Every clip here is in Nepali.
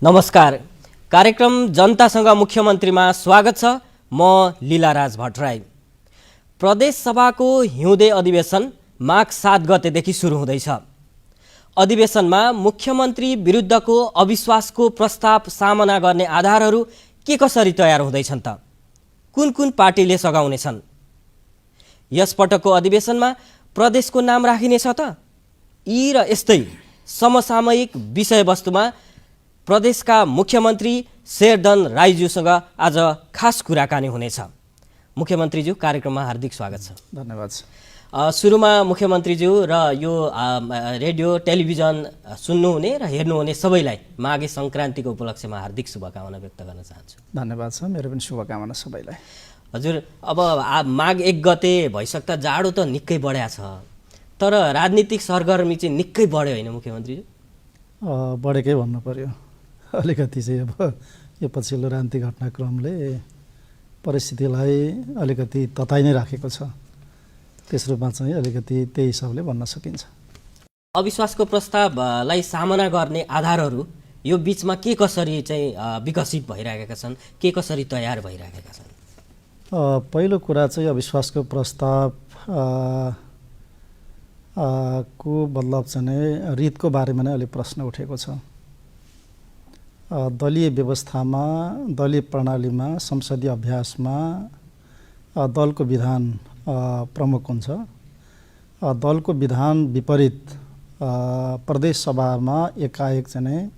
नमस्कार। कार्यक्रम जनतासँग मुख्यमन्त्रीमा स्वागत छ। म लीलाराज भट्टराई। प्रदेश सभाको हिउँदे अधिवेशन माघ 7 गतेदेखि सुरु हुँदैछ। अधिवेशनमा मुख्यमन्त्री विरुद्धको अविश्वासको प्रस्ताव सामना गर्ने आधारहरू के कसरी तयार हुँदैछन् त? कुन कुन पार्टीले सघाउनेछन्? यस पटकको अधिवेशनमा प्रदेशको नाम राखिनेछ त? यी र यस्तै समसामयिक विषयवस्तुमा प्रदेशका मुख्यमन्त्री शेरधन राईज्यूसँग आज खास कुराकानी हुनेछ। मुख्यमन्त्रीज्यू, कार्यक्रममा हार्दिक स्वागत छ। धन्यवाद। सुरुमा मुख्यमन्त्रीज्यू र यो रेडियो टेलिभिजन सुन्नुहुने र हेर्नुहुने सबैलाई माघे सङ्क्रान्तिको उपलक्ष्यमा हार्दिक शुभकामना व्यक्त गर्न चाहन्छु। धन्यवाद छ। मेरो पनि शुभकामना सबैलाई। हजुर, अब माघ 1 गते भइसक्दा जाडो त निकै बढ्या छ, तर राजनीतिक सरगर्मी चाहिँ निकै बढ्यो होइन मुख्यमन्त्रीज्यू? बढेकै भन्नु पर्यो। अलिकति चाहिँ अब यो पछिल्लो राजनीतिक घटनाक्रमले परिस्थितिलाई अलिकति तताइ नै राखेको छ। त्यसरूपमा चाहिँ अलिकति त्यही हिसाबले भन्न सकिन्छ। अविश्वासको प्रस्तावलाई सामना गर्ने आधारहरू यो बिचमा के कसरी चाहिँ विकसित भइरहेका छन्, के कसरी तयार भइरहेका छन्? पहिलो कुरा चाहिँ अविश्वासको प्रस्ताव को मतलब चाहिँ रीतको बारेमा नै अलिक प्रश्न उठेको छ। दलीय व्यवस्थामा, दलीय प्रणालीमा, संसदीय अभ्यासमा दलको विधान प्रमुख हुन्छ। दलको विधान विपरीत प्रदेश सभामा एकाएक चाहिँ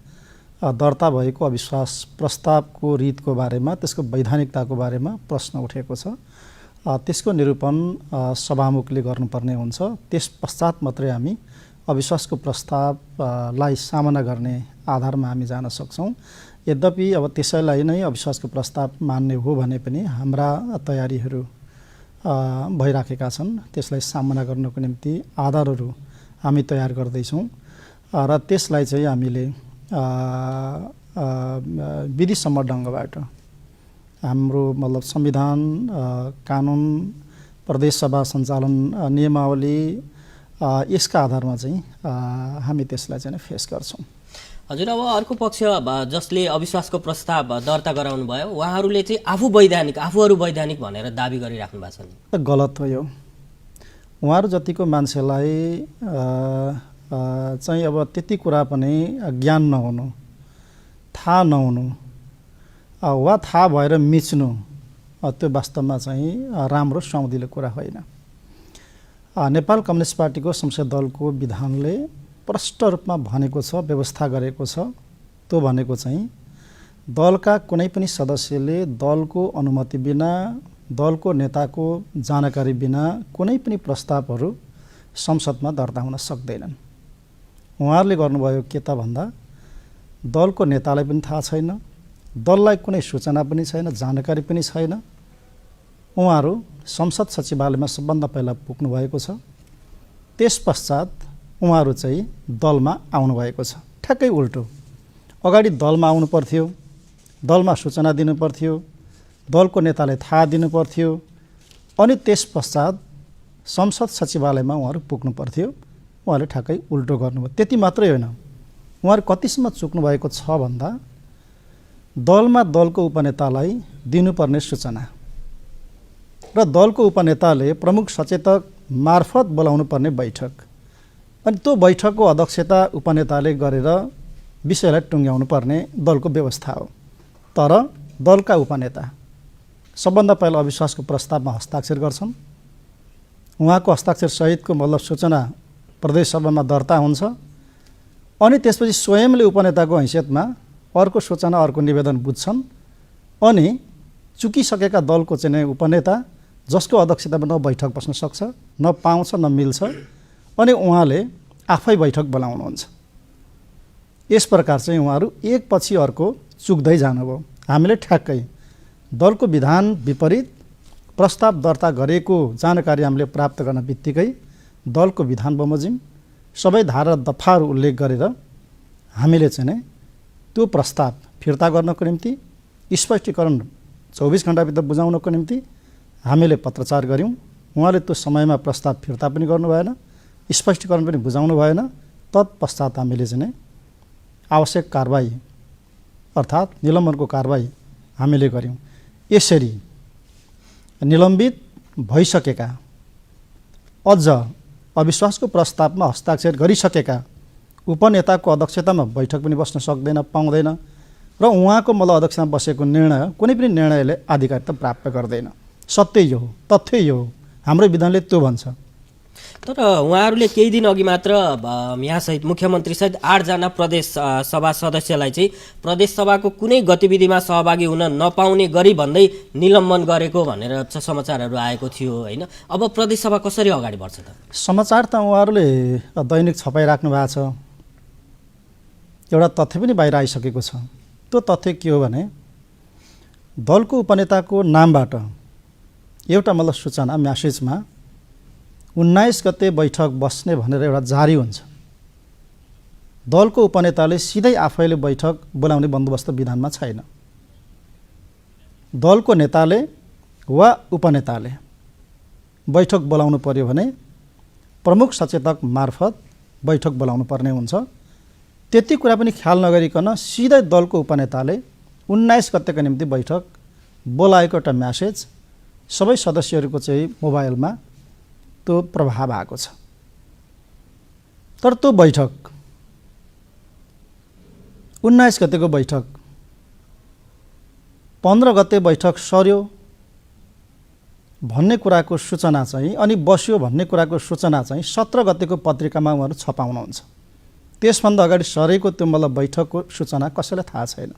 दर्ता भएको अविश्वास प्रस्तावको रीतको बारेमा, त्यसको वैधानिकताको बारेमा प्रश्न उठेको छ। त्यसको निरूपण सभामुखले गर्नुपर्ने हुन्छ। त्यस पश्चात मात्रै हामी अविश्वासको प्रस्तावलाई सामना गर्ने आधारमा हामी जान सक्छौँ। यद्यपि अब त्यसैलाई नै अविश्वासको प्रस्ताव मान्ने हो भने पनि हाम्रा तयारीहरू भइराखेका छन्। त्यसलाई सामना गर्नको निम्ति आधारहरू हामी तयार गर्दैछौँ र त्यसलाई चाहिँ हामीले विधिसम्म ढङ्गबाट हाम्रो मतलब संविधान, कानुन, प्रदेश सभा सञ्चालन नियमावली यसका आधारमा चाहिँ हामी त्यसलाई चाहिँ फेस गर्छौँ। हजुर, अब अर्को पक्ष जसले अविश्वासको प्रस्ताव दर्ता गराउनु भयो, उहाँहरूले चाहिँ आफूहरू वैधानिक भनेर दाबी गरिराख्नु भएको छ नि? गलत हो यो। उहाँहरू जतिको मान्छेलाई चाहिँ अब त्यति कुरा पनि ज्ञान नहुनु, थाहा नहुनु वा थाहा भएर मिच्नु, त्यो वास्तवमा चाहिँ राम्रो सुहाउँदिलो कुरा होइन। नेपाल कम्युनिस्ट पार्टीको संसदीय दलको विधानले प्रष्ट रूपमा भनेको छ, व्यवस्था गरेको छ। त्यो भनेको चाहिँ दलका कुनै पनि सदस्यले दलको अनुमति बिना, दलको नेताको जानकारी बिना कुनै पनि प्रस्तावहरू संसदमा दर्ता हुन सक्दैनन्। उहाँहरूले गर्नुभयो के त भन्दा, दलको नेतालाई पनि थाहा छैन, दललाई कुनै सूचना पनि छैन, जानकारी पनि छैन। उहाँहरू संसद सचिवालयमा सबभन्दा पहिला पुग्नु भएको छ। त्यस पश्चात उहाँहरू चाहिँ दलमा आउनुभएको छ। ठ्याक्कै उल्टो, अगाडि दलमा आउनु पर्थ्यो, दलमा सूचना दिनु पर्थ्यो, दलको नेतालाई थाहा दिनु पर्थ्यो, अनि त्यस पश्चात संसद सचिवालयमा उहाँहरू पुग्नु पर्थ्यो। उहाँले ठ्याक्कै उल्टो गर्नुभयो। त्यति मात्रै होइन, उहाँहरू कतिसम्म चुक्नु भएको छ भन्दा, दलमा दलको उपनेतालाई दिनुपर्ने सूचना र दलको उपनेताले प्रमुख सचेतक मार्फत बोलाउनु पर्ने बैठक, अनि त्यो बैठकको अध्यक्षता उपनेताले गरेर विषयलाई टुङ्ग्याउनु पर्ने दलको व्यवस्था हो। तर दलका उपनेता सबभन्दा पहिला अविश्वासको प्रस्तावमा हस्ताक्षर गर्छन्। उहाँको हस्ताक्षर सहितको मतलब सूचना प्रदेश सभामा दर्ता हुन्छ, अनि त्यसपछि स्वयंले उपनेताको हैसियतमा अर्को सूचना, अर्को निवेदन बुझ्छन्, अनि चुकिसकेका दलको चाहिँ उपनेता जसको अध्यक्षतामा न बैठक बस्न सक्छ, न पाउँछ, न मिल्छ, अनि उहाँले आफै बैठक बोलाउनुहुन्छ। यस प्रकार चाहिँ उहाँहरू एक पछि अर्को चुक्दै जानुभयो। हामीले ठ्याक्कै दलको विधान विपरीत प्रस्ताव दर्ता गरेको जानकारी हामीले प्राप्त गर्न बित्तिकै दलको विधान बमोजिम सबै धारा दफाहरू उल्लेख गरेर हामीले चाहिँ त्यो प्रस्ताव फिर्ता गर्नको निम्ति, स्पष्टीकरण 24 घण्टाभित्र बुझाउनको निम्ति हामीले पत्रचार गऱ्यौँ। उहाँले त्यो समयमा प्रस्ताव फिर्ता पनि गर्नु भएन, स्पष्टीकरण पनि बुझाउनु भएन। तत्पश्चात हामीले चाहिँ आवश्यक कारबाही अर्थात् निलम्बनको कारबाही हामीले गर्यौँ। यसरी निलम्बित भइसकेका अझ अविश्वासको प्रस्तावमा हस्ताक्षर गरिसकेका उपनेताको अध्यक्षतामा बैठक पनि बस्न सक्दैन, पाउँदैन र उहाँको मतलब अध्यक्षतामा बसेको निर्णय कुनै पनि निर्णयले आधिकारिकता प्राप्त गर्दैन। सत्य यो हो, तथ्य यो हो, हाम्रो विधानले त्यो भन्छ। तर उहाँहरूले केही दिन अघि मात्र यहाँसहित मुख्यमन्त्रीसहित 8 जना प्रदेश सभा सदस्यलाई चाहिँ प्रदेश सभाको कुनै गतिविधिमा सहभागी हुन नपाउने गरी भन्दै निलम्बन गरेको भनेर समाचारहरू आएको थियो होइन। अब प्रदेश सभा कसरी अगाडि बढ्छ त? समाचार त उहाँहरूले दैनिक छपाइराख्नु भएको छ। एउटा तथ्य पनि बाहिर आइसकेको छ। त्यो तथ्य के हो भने दलको उपनेताको नामबाट एउटा मतलब सूचना म्यासेजमा 19 गते बैठक बस्ने भनेर एउटा जारी हुन्छ। दलको उपनेताले सिधै आफैले बैठक बोलाउने बन्दोबस्त विधानमा छैन। दलको नेताले वा उपनेताले बैठक बोलाउनु पर्यो भने प्रमुख सचेतक मार्फत बैठक बोलाउनु पर्ने हुन्छ। त्यति कुरा पनि ख्याल नगरिकन सिधै दलको उपनेताले 19 गतेको निम्ति बैठक बोलाएको एउटा म्यासेज सबै सदस्यहरूको चाहिँ मोबाइलमा त्यो प्रभाव आएको छ। तर त्यो बैठक 19 गतेको बैठक 15 गते बैठक सर्यो भन्ने कुराको सूचना चाहिँ अनि बस्यो भन्ने कुराको सूचना चाहिँ 17 गतेको पत्रिकामा उहाँहरू छपाउनुहुन्छ। त्यसभन्दा अगाडि सरेको त्यो मतलब बैठकको सूचना कसैलाई थाहा छैन।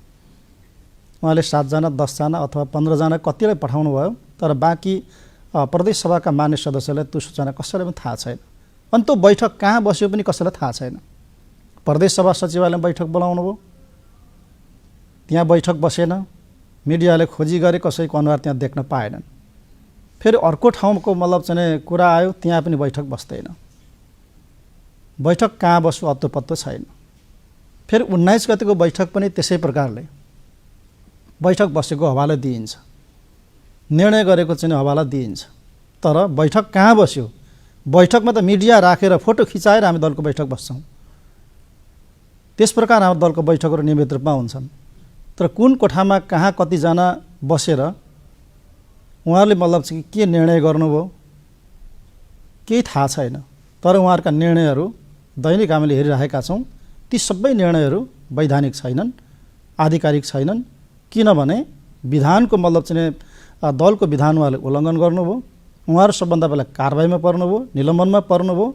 उहाँले 7 जना 10 जना अथवा 15 जना कतिलाई पठाउनु भयो, तर बाँकी प्रदेश सभाका मान्य सदस्यलाई त्यो सूचना कसैलाई पनि थाहा छैन। अनि त्यो बैठक कहाँ बस्यो पनि कसैलाई थाहा छैन। प्रदेश सभा सचिवालयमा बैठक बोलाउनु भयो, त्यहाँ बैठक बसेन, मिडियाले खोजी गरे, कसैको अनुहार त्यहाँ देख्न पाएनन्। फेरि अर्को ठाउँको मतलब चाहिँ कुरा आयो, त्यहाँ पनि बैठक बस्दैन। बैठक कहाँ बस्यो अत्तो पत्तो छैन। फेरि 19 गतेको बैठक पनि त्यसै प्रकारले बैठक बसेको हवाला दिइन्छ, निर्णय गरेको चाहिँ हवाला दिइन्छ। तर बैठक कहाँ बस्यो, बैठकमा त मिडिया राखेर फोटो खिचाएर हामी दलको बैठक बस्छौँ। त्यस प्रकार हाम्रो दलको बैठकहरू नियमित रूपमा हुन्छन्। तर कुन कोठामा कहाँ कतिजना बसेर उहाँहरूले मतलब चाहिँ के निर्णय गर्नुभयो केही थाहा छैन। तर उहाँहरूका निर्णयहरू दैनिक हामीले हेरिरहेका छौँ। ती सबै निर्णयहरू वैधानिक छैनन्, आधिकारिक छैनन्। किनभने विधानको मतलब चाहिँ दलको विधान उहाँले उल्लङ्घन गर्नुभयो। उहाँहरू सबभन्दा पहिला कारबाहीमा पर्नुभयो, निलम्बनमा पर्नुभयो।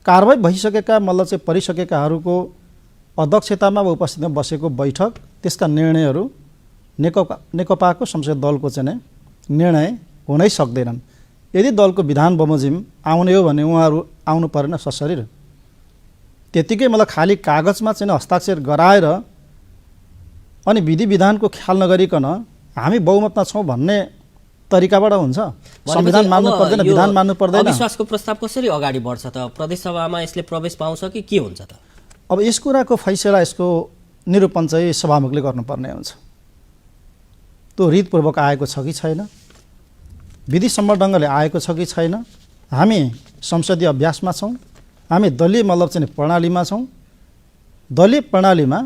कारबाही भइसकेका मतलब चाहिँ परिसकेकाहरूको अध्यक्षतामा वा उपस्थितिमा बसेको बैठक, त्यसका निर्णयहरू नेकपाको संसदीय दलको चाहिँ निर्णय हुनै सक्दैनन्। यदि दलको विधान बमोजिम आउने हो भने उहाँहरू आउनु परेन सशरीर। त्यतिकै मतलब खालि कागजमा चाहिँ हस्ताक्षर गराएर अनि विधि विधानको ख्याल नगरिकन हामी बहुमतमा छौँ भन्ने तरिकाबाट हुन्छ। संविधान मान्नु पर्दैन, विधान मान्नु पर्दैन। अविश्वासको प्रस्ताव कसरी अगाडि बढ्छ त? प्रदेश सभामा यसले प्रवेश पाउँछ कि के हुन्छ त? अब यस कुराको फैसला, यसको निरूपण चाहिँ सभामुखले गर्नुपर्ने हुन्छ। त्यो रीतपूर्वक आएको छ कि छैन, विधिसम्मत ढङ्गले आएको छ कि छैन। हामी संसदीय अभ्यासमा छौँ, हामी दलीय मतलब चाहिँ प्रणालीमा छौँ। दलीय प्रणालीमा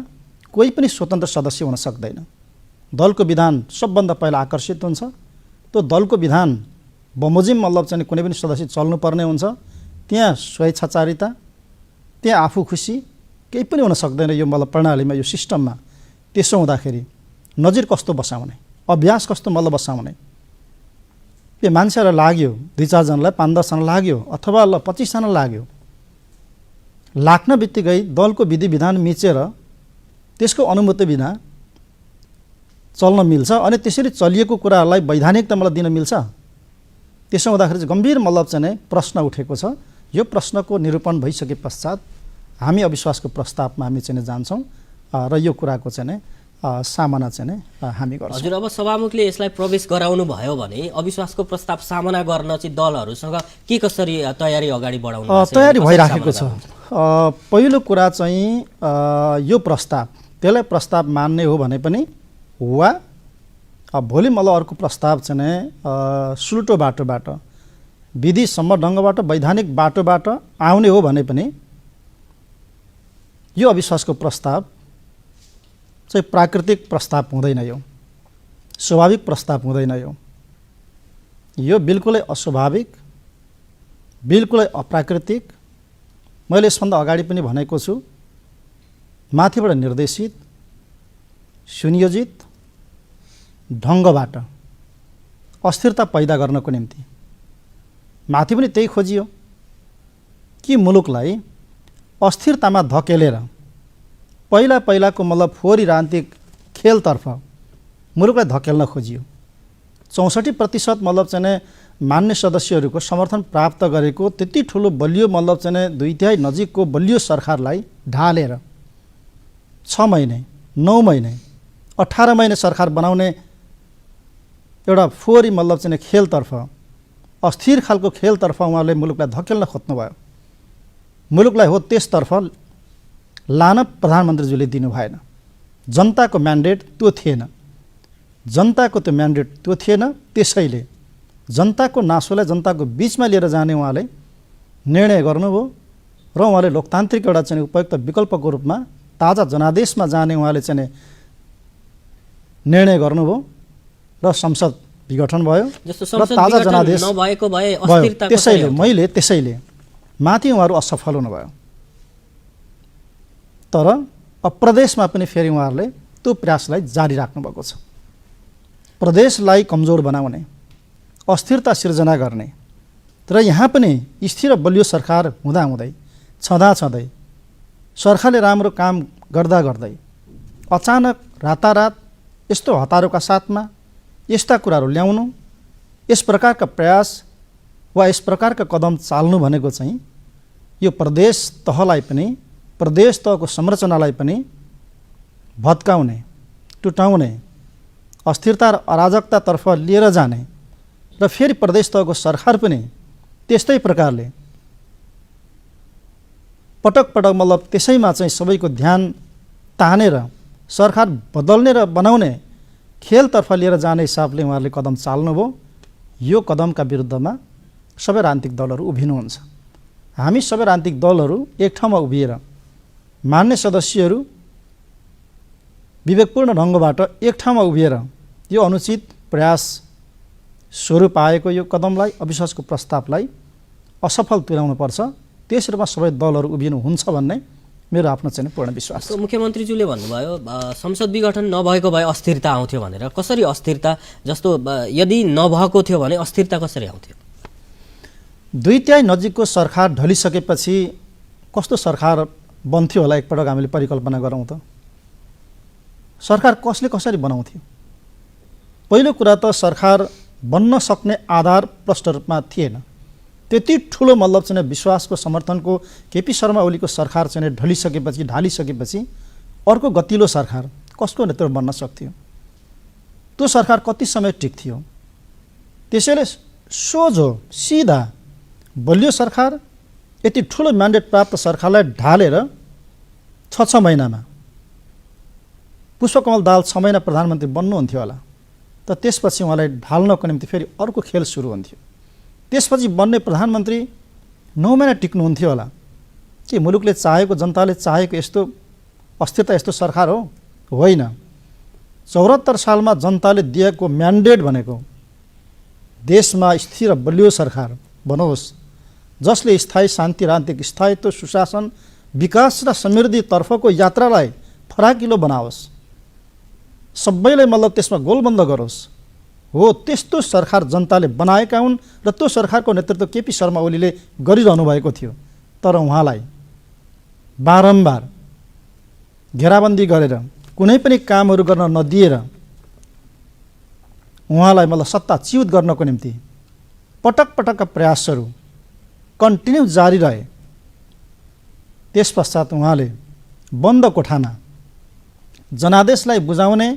कोही पनि स्वतन्त्र सदस्य हुन सक्दैन। दलको विधान सबभन्दा पहिला आकर्षित हुन्छ। त्यो दलको विधान बमोजिम मतलब चाहिँ कुनै पनि सदस्य चल्नुपर्ने हुन्छ। त्यहाँ स्वेच्छाचारिता, त्यहाँ आफू खुसी केही पनि हुन सक्दैन यो मतलब प्रणालीमा, यो सिस्टममा। त्यसो हुँदाखेरि नजिर कस्तो बसाउने, अभ्यास कस्तो मतलब बसाउने। यो मान्छेहरूलाई लाग्यो 2-4 जनालाई, 5-10 जना लाग्यो अथवा 25 जना लाग्यो, लाग्न बित्तिकै दलको विधि विधान मिचेर त्यसको अनुमति बिना चल्न मिल्छ अनि त्यसरी चलिएको कुराहरूलाई वैधानिकता मतलब दिन मिल्छ? त्यसो हुँदाखेरि चाहिँ गम्भीर मतलब चाहिँ प्रश्न उठेको छ। यो प्रश्नको निरूपण भइसके पश्चात हामी अविश्वासको प्रस्तावमा हामी चाहिँ जान्छौँ र यो कुराको चाहिँ सामना चाहिँ हामी गर्छौँ। हजुर, अब सभामुखले यसलाई प्रवेश गराउनु भयो भने अविश्वासको प्रस्ताव सामना गर्न चाहिँ दलहरूसँग के कसरी तयारी अगाडि बढाउनु भएको छ? तयारी भइराखेको छ। पहिलो कुरा चाहिँ यो प्रस्ताव, त्यसलाई प्रस्ताव मान्ने हो भने पनि वा भोलि मलाई अर्को प्रस्ताव चाहिँ सुल्टो बाटोबाट, विधिसम्म ढङ्गबाट, वैधानिक बाटोबाट आउने हो भने पनि यो अविश्वासको प्रस्ताव चाहिँ प्राकृतिक प्रस्ताव हुँदैन, यो स्वाभाविक प्रस्ताव हुँदैन। यो बिल्कुलै अस्वाभाविक, बिल्कुलै अप्राकृतिक। मैले यसभन्दा अगाडि पनि भनेको छु, माथिबाट निर्देशित सुनियोजित ढङ्गबाट अस्थिरता पैदा गर्नको निम्ति माथि पनि त्यही खोजियो कि मुलुकलाई अस्थिरतामा धकेलेर पहिलाको मतलब फोहोरी राजनीतिक खेलतर्फ मुलुकलाई धकेल्न खोजियो। 64% मतलब चाहिँ मान्य सदस्यहरूको समर्थन प्राप्त गरेको त्यति ठुलो बलियो मतलब चाहिँ 2/3 नजिकको बलियो सरकारलाई ढालेर 6 महिने 9 महिने 18 महिने सरकार बनाउने एउटा फोहोरी मतलब चाहिँ खेलतर्फ, अस्थिर खालको खेलतर्फ उहाँले मुलुकलाई धकेल्न खोज्नुभयो। मुलुकलाई हो त्यसतर्फ लान प्रधानमन्त्रीज्यूले दिनु भएन। जनताको म्यान्डेट त्यो थिएन, जनताको त्यो म्यान्डेट त्यो थिएन। त्यसैले जनताको नासोलाई जनताको बिचमा लिएर जाने उहाँले निर्णय गर्नुभयो र उहाँले लोकतान्त्रिक एउटा चाहिँ उपयुक्त विकल्पको रूपमा ताजा जनादेशमा जाने उहाँले चाहिँ निर्णय गर्नुभयो र संसद विघटन भयो र ताजा जनादेश नभएको भए अस्थिरता त्यसैले माथि उहाँहरू असफल हुनुभयो। तर प्रदेशमा पनि फेरि उहाँहरूले त्यो प्रयासलाई जारी राख्नुभएको छ। प्रदेशलाई कमजोर बनाउने, अस्थिरता सिर्जना गर्ने र यहाँ पनि स्थिर बलियो सरकार हुँदाहुँदै छँदै सरकारले राम्रो काम गर्दा गर्दै अचानक रातारात यस्तो हतारोका साथमा यस्ता कुराहरू ल्याउनु, यस प्रकारका प्रयास वा यस प्रकारका कदम चाल्नु भनेको चाहिँ यो प्रदेश तहलाई पनि, प्रदेश तहको संरचनालाई पनि भत्काउने, टुटाउने, अस्थिरता र अराजकतातर्फ लिएर जाने र फेरि प्रदेश तहको सरकार पनि त्यस्तै प्रकारले पटक मतलब त्यसैमा चाहिँ सबैको ध्यान तानेर सरकार बदल्ने र बनाउने खेलतर्फ लिएर जाने हिसाबले उहाँहरूले कदम चाल्नुभयो। यो कदमका विरुद्धमा सबै राजनीतिक दलहरू उभिनुहुन्छ। हामी सबै राजनीतिक दलहरू एक ठाउँमा उभिएर मान्य सदस्यहरू विवेकपूर्ण ढङ्गबाट एक ठाउँमा उभिएर यो अनुचित प्रयास स्वरूप आएको यो कदमलाई, अविश्वासको प्रस्तावलाई असफल तुल्याउनुपर्छ। त्यस रूपमा सबै दलहरू उभिनुहुन्छ भन्ने मेरो आफ्नो चाहिँ पूर्ण विश्वास छ। मुख्यमन्त्रीज्यूले भन्नुभयो संसद विघटन नभएको भए अस्थिरता आउँथ्यो भनेर। कसरी अस्थिरता, जस्तो यदि नभएको थियो भने अस्थिरता कसरी आउँथ्यो? 2/3 नजिकको सरकार ढलिसकेपछि कस्तो सरकार बन्थ्यो होला एकपटक हामीले परिकल्पना गरौँ त। सरकार कसरी बनाउँथ्यो? पहिलो कुरा त सरकार बन्न सक्ने आधार प्रष्ट रूपमा थिएन। त्यति ठुलो मतलब चाहिँ विश्वासको समर्थनको केपी शर्मा ओलीको सरकार चाहिँ ढालिसकेपछि अर्को गतिलो सरकार कसको नेतृत्व बन्न सक्थ्यो? त्यो सरकार कति समय टिक्थ्यो? त्यसैले सोझो सिधा बलियो सरकार, यति ठुलो म्यान्डेट प्राप्त सरकारलाई ढालेर 6 महिनामा पुष्पकमल दाहाल 6 महिना प्रधानमन्त्री बन्नुहुन्थ्यो होला। त त्यसपछि उहाँलाई ढाल्नको निम्ति फेरि अर्को खेल सुरु हुन्थ्यो। त्यसपछि बन्ने प्रधानमन्त्री 9 महिना टिक्नुहुन्थ्यो होला। के मुलुकले चाहेको, जनताले चाहेको यस्तो अस्थिरता, यस्तो सरकार हो? होइन। 74 सालमा जनताले दिएको म्यान्डेट भनेको देशमा स्थिर बलियो सरकार बनोस्, जसले स्थायी शान्ति, राजनीतिक स्थायित्व, सुशासन, विकास र समृद्धितर्फको यात्रालाई फराकिलो बनाओस्, सबैलाई मतलब त्यसमा गोलबन्द गरोस्। हो, त्यस्तो सरकार जनताले बनाएका हुन् र त्यो सरकारको नेतृत्व केपी शर्मा ओलीले गरिरहनु भएको थियो। तर उहाँलाई बारम्बार घेराबन्दी गरेर कुनै पनि कामहरू गर्न नदिएर उहाँलाई मतलब सत्ता च्युत गर्नको निम्ति पटकका प्रयासहरू कन्टिन्यू जारी रहे। त्यसपश्चात उहाँले बन्द कोठामा जनादेशलाई बुझाउने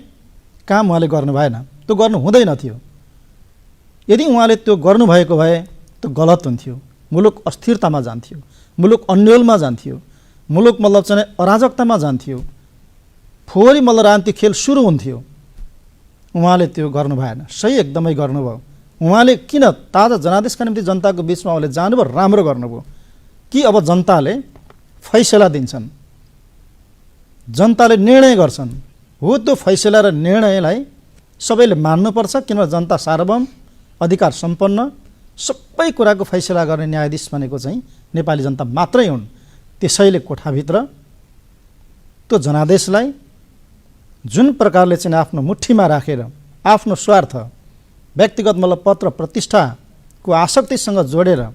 काम उहाँले गर्नु भएन। त्यो गर्नु हुँदैन थियो। यदि उहाँले त्यो गर्नुभएको भए त्यो गलत हुन्थ्यो। मुलुक अस्थिरतामा जान्थ्यो, मुलुक अन्योलमा जान्थ्यो, मुलुक मतलब चाहिँ अराजकतामा जान्थ्यो, फोहोरी मतलब राजनीतिक खेल सुरु हुन्थ्यो। उहाँले त्यो गर्नु भएन। सही एकदमै गर्नुभयो। उहाँले किन ताजा जनादेशका निम्ति जनताको बिचमा उहाँले जानुभयो, राम्रो गर्नुभयो। कि अब जनताले फैसला दिन्छन्, जनताले निर्णय गर्छन्, हो त्यो फैसला र निर्णयलाई सबैले मान्नुपर्छ, किनभने जनता सार्वभौम अधिकार सम्पन्न सबै कुराको फैसला गर्ने न्यायाधीश भनेको चाहिँ नेपाली जनता मात्रै हुन्। त्यसैले कोठाभित्र त्यो जनादेशलाई जुन प्रकारले चाहिँ आफ्नो मुठीमा राखेर आफ्नो स्वार्थ व्यक्तिगत मतलब पद र प्रतिष्ठाको आसक्तिसँग जोडेर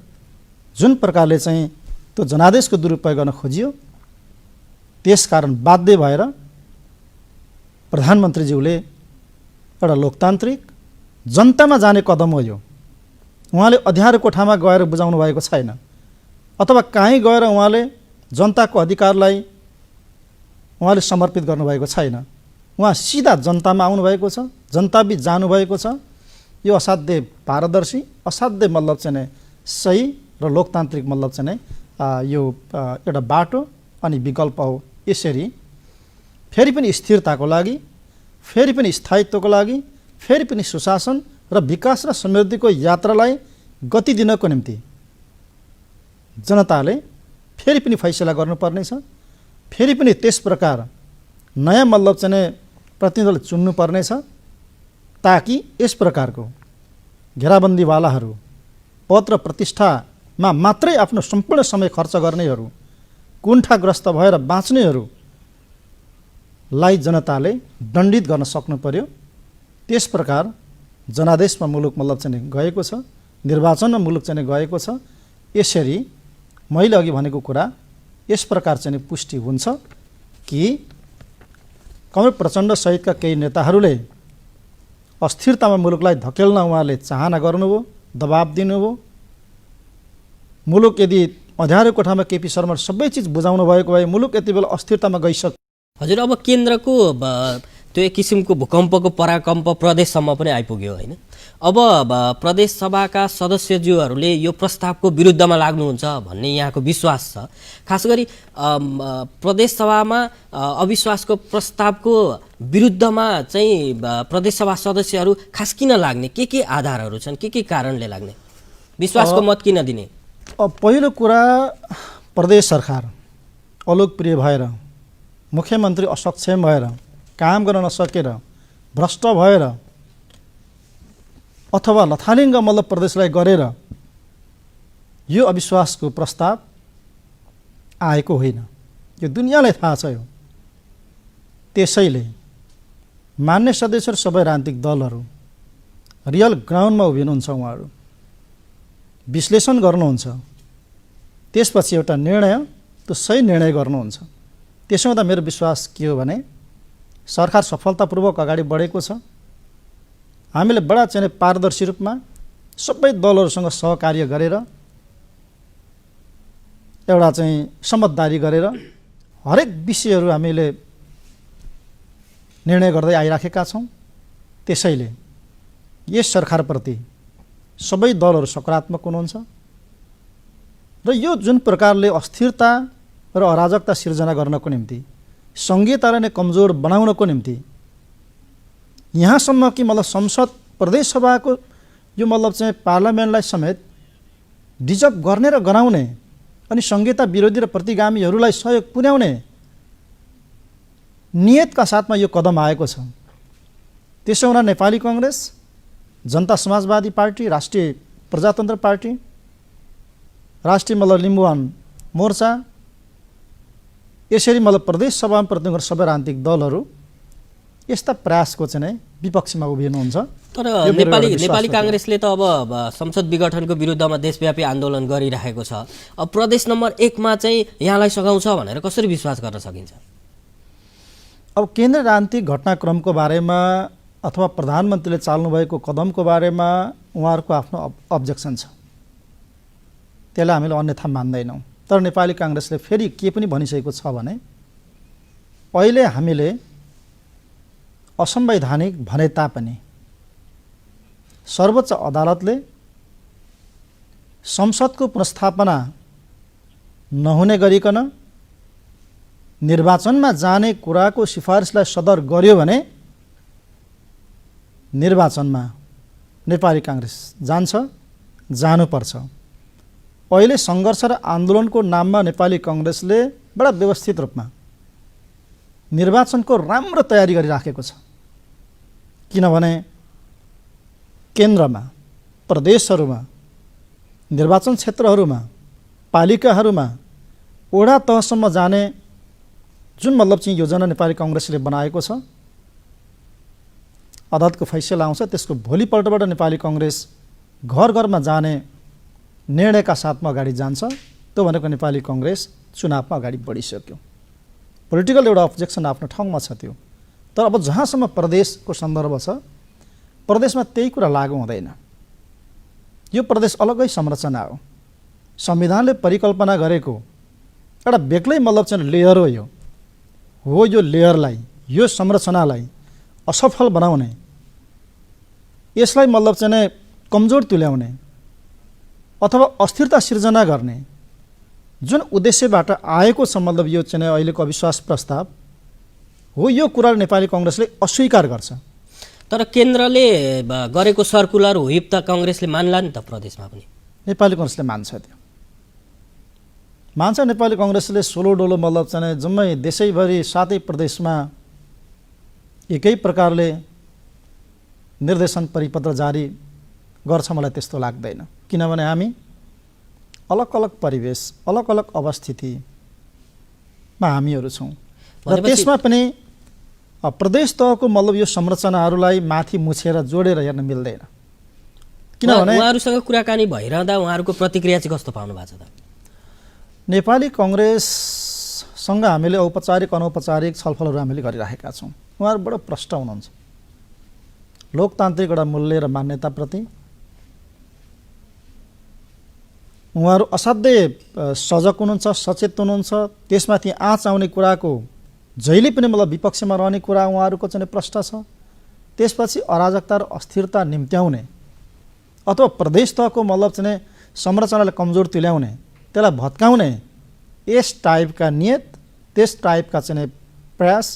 जुन प्रकारले चाहिँ त्यो जनादेशको दुरुपयोग गर्न खोजियो, त्यसकारण बाध्य भएर प्रधानमन्त्रीज्यूले एउटा लोकतान्त्रिक जनतामा जाने कदम हो यो। उहाँले अँध्यारो कोठामा गएर बुझाउनु भएको छैन, अथवा कहीँ गएर उहाँले जनताको अधिकारलाई उहाँले समर्पित गर्नुभएको छैन। उहाँ सिधा जनतामा आउनुभएको छ, जनताबीच जानुभएको छ। यो असाध्यै पारदर्शी, असाध्यै मतलब चाहिँ सही र लोकतान्त्रिक मतलब चाहिँ यो एउटा बाटो अनि विकल्प हो। यसरी फेरि पनि स्थिरताको लागि, फेरि पनि स्थायित्वको लागि, फेरि पनि सुशासन र विकास र समृद्धिको यात्रालाई गति दिनको निम्ति जनताले फेरि पनि फैसला गर्नुपर्नेछ। फेरि पनि त्यस प्रकार नयाँ मतलब चाहिँ प्रतिनिधिले चुन्नुपर्नेछ, ताकि यस प्रकारको घेराबन्दीवालाहरू पद र प्रतिष्ठामा मात्रै आफ्नो सम्पूर्ण समय खर्च गर्नेहरू, कुण्ठाग्रस्त भएर बाँच्नेहरूलाई जनताले दण्डित गर्न सक्नु पर्यो। त्यस प्रकार जनादेशमा मुलुक मतलब चाहिँ गएको छ, निर्वाचनमा मुलुक चाहिँ गएको छ। यसरी मैले अघि भनेको कुरा यस प्रकार चाहिँ पुष्टि हुन्छ कि कमरेड प्रचण्ड सहितका केही नेताहरूले अस्थिरतामा मुलुकलाई धकेल्न उहाँले चाहना गर्नुभयो, दबाब दिनुभयो। मुलुक यदि अँध्यारो कोठामा केपी शर्मा सबै चिज बुझाउनु भएको भए मुलुक यति बेला अस्थिरतामा गइसक्यो। हजुर, अब केन्द्रको त्यो एक किसिमको भूकम्पको पराकम्प प्रदेशसम्म पनि आइपुग्यो होइन? अब प्रदेश सभाका सदस्यज्यूहरूले यो प्रस्तावको विरुद्धमा लाग्नुहुन्छ भन्ने यहाँको विश्वास छ। खास गरी प्रदेश सभामा अविश्वासको प्रस्तावको विरुद्धमा चाहिँ प्रदेश सभा सदस्यहरू खास किन लाग्ने? के आधारहरू छन्? के कारणले लाग्ने? विश्वासको मत किन दिने? पहिलो कुरा, प्रदेश सरकार अलोकप्रिय भएर, मुख्यमन्त्री असक्षम भएर, काम गर्न नसकेर, भ्रष्ट भएर अथवा लथालिङ्ग मतलब प्रदेशलाई गरेर यो अविश्वासको प्रस्ताव आएको होइन। यो दुनियाँलाई थाहा छ। यो त्यसैले मान्य सदस्यहरू सबै राजनीतिक दलहरू रियल ग्राउन्डमा उभिनुहुन्छ, उहाँहरू विश्लेषण गर्नुहुन्छ, त्यसपछि एउटा निर्णय, त्यो सही निर्णय गर्नुहुन्छ। त्यसो हुँदा मेरो विश्वास के हो भने सरकार सफलतापूर्वक अगाडि बढेको छ। हामीले बडा चाहिँ पारदर्शी रूपमा सबै दलहरूसँग सहकार्य गरेर एउटा चाहिँ समझदारी गरेर हरेक विषयहरू हामीले निर्णय गर्दै आइराखेका छौँ। त्यसैले यस सरकारप्रति सबै दलहरू सकारात्मक हुनुहुन्छ र यो जुन प्रकारले अस्थिरता र अराजकता सिर्जना गर्नको निम्ति, संघीयतालाई नै कमजोर बनाउनको निम्ति, यहाँसम्म कि मतलब संसद प्रदेश सभाको यो मतलब चाहिँ पार्लियामेन्टलाई समेत डिजर्भ गर्ने र गराउने अनि संघीयता विरोधी र प्रतिगामीहरूलाई सहयोग पुर्याउने नियतका साथमा यो कदम आएको छ। त्यसो हुँदा नेपाली कांग्रेस, जनता समाजवादी पार्टी, राष्ट्रिय प्रजातन्त्र पार्टी, राष्ट्रिय मतलब लिम्बुवान मोर्चा, यसरी मतलब प्रदेश सभामा प्रतिनिधित्व सबै राजनीतिक दलहरू यस्ता प्रयासको चाहिँ विपक्षमा उभिनुहुन्छ। तर नेपाली कांग्रेसले त अब संसद विघटनको विरुद्धमा देशव्यापी आन्दोलन गरिरहेको छ। अब प्रदेश नम्बर 1 मा चाहिँ यहाँलाई सघाउँछ भनेर कसरी विश्वास गर्न सकिन्छ? अब केन्द्रीय राजनीतिक घटनाक्रमको बारेमा अथवा प्रधानमन्त्रीले चाल्नुभएको कदमको बारेमा उहाँहरूको आफ्नो अब्जेक्सन छ, त्यसलाई हामीले अन्यथा मान्दैनौँ। तर नेपाली कांग्रेसले फेरि के पनि भनिसकेको छ भने अहिले हामीले असंवैधानिक भने तापनि सर्वोच्च अदालतले संसदको पुनर्स्थापना नहुने गरिकन निर्वाचनमा जाने कुराको सिफारिसलाई सदर गर्यो भने निर्वाचनमा नेपाली कांग्रेस जान्छ, जानुपर्छ। अहिले सङ्घर्ष र आन्दोलनको नाममा नेपाली कांग्रेसले बडा व्यवस्थित रूपमा निर्वाचनको राम्रो तयारी गरिराखेको छ। किनभने केन्द्रमा, प्रदेशहरूमा, निर्वाचन क्षेत्रहरूमा, पालिकाहरूमा वडा तहसम्म जाने जुन मतलब चाहिँ योजना नेपाली कङ्ग्रेसले बनाएको छ, अदालतको फैसला आउँछ, त्यसको भोलिपल्टबाट नेपाली कङ्ग्रेस घर घरमा जाने निर्णयका साथमा अगाडि जान्छ। त्यो भनेको नेपाली कङ्ग्रेस चुनावमा अगाडि बढिसक्यो। पोलिटिकल एउटा अब्जेक्सन आफ्नो ठाउँमा छ त्यो, तर अब जहाँसम्म प्रदेशको सन्दर्भ छ, प्रदेशमा त्यही कुरा लागू हुँदैन। यो प्रदेश अलग्गै संरचना हो। संविधानले परिकल्पना गरेको एउटा बेग्लै मतलब चाहिँ लेयर हो। यो लेयरलाई, यो संरचनालाई असफल बनाउने, यसलाई मतलब चाहिँ कमजोर तुल्याउने अथवा अस्थिरता सिर्जना गर्ने जुन उद्देश्यबाट आएको छ, मतलब यो चाहिँ अहिलेको अविश्वास प्रस्ताव हो, यो कुरा नेपाली कङ्ग्रेसले अस्वीकार गर्छ। तर केन्द्रले गरेको सर्कुलर व्हिप त कङ्ग्रेसले मान्ला नि त, प्रदेशमा पनि नेपाली कङ्ग्रेसले मान्छ, त्यो मान्छ। नेपाली कङ्ग्रेसले सोलो डोलो मतलब चाहिँ जम्मै देशैभरि 7 प्रदेशमा एकै प्रकारले निर्देशन परिपत्र जारी गर्छ, मलाई त्यस्तो लाग्दैन। किनभने हामी अलग अलग परिवेश, अलग अलग अवस्थितिमा हामीहरू छौँ र त्यसमा पनि प्रदेश तहको मतलब यो संरचनाहरूलाई माथि मुछेर जोडेर हेर्न मिल्दैन। किनभने उहाँहरूसँग कुराकानी भइरहँदा उहाँहरूको प्रतिक्रिया चाहिँ कस्तो पाउनु भएको छ त? नेपाली कङ्ग्रेससँग हामीले औपचारिक अनौपचारिक छलफलहरू हामीले गरिरहेका छौँ। उहाँहरू बडो प्रष्ट हुनुहुन्छ लोकतान्त्रिक एउटा मूल्य र मान्यताप्रति। उहाँहरू असाध्यै सजग हुनुहुन्छ, सचेत हुनुहुन्छ। त्यसमाथि आँच आउने कुराको जहिले पनि मतलब विपक्षमा रहने कुरा उहाँहरूको चाहिँ प्रष्ट छ। त्यसपछि अराजकता र अस्थिरता निम्त्याउने अथवा प्रदेश तहको मतलब चाहिँ संरचनालाई कमजोर तुल्याउने, त्यसलाई भत्काउने यस टाइपका नियत, त्यस टाइपका चाहिँ प्रयास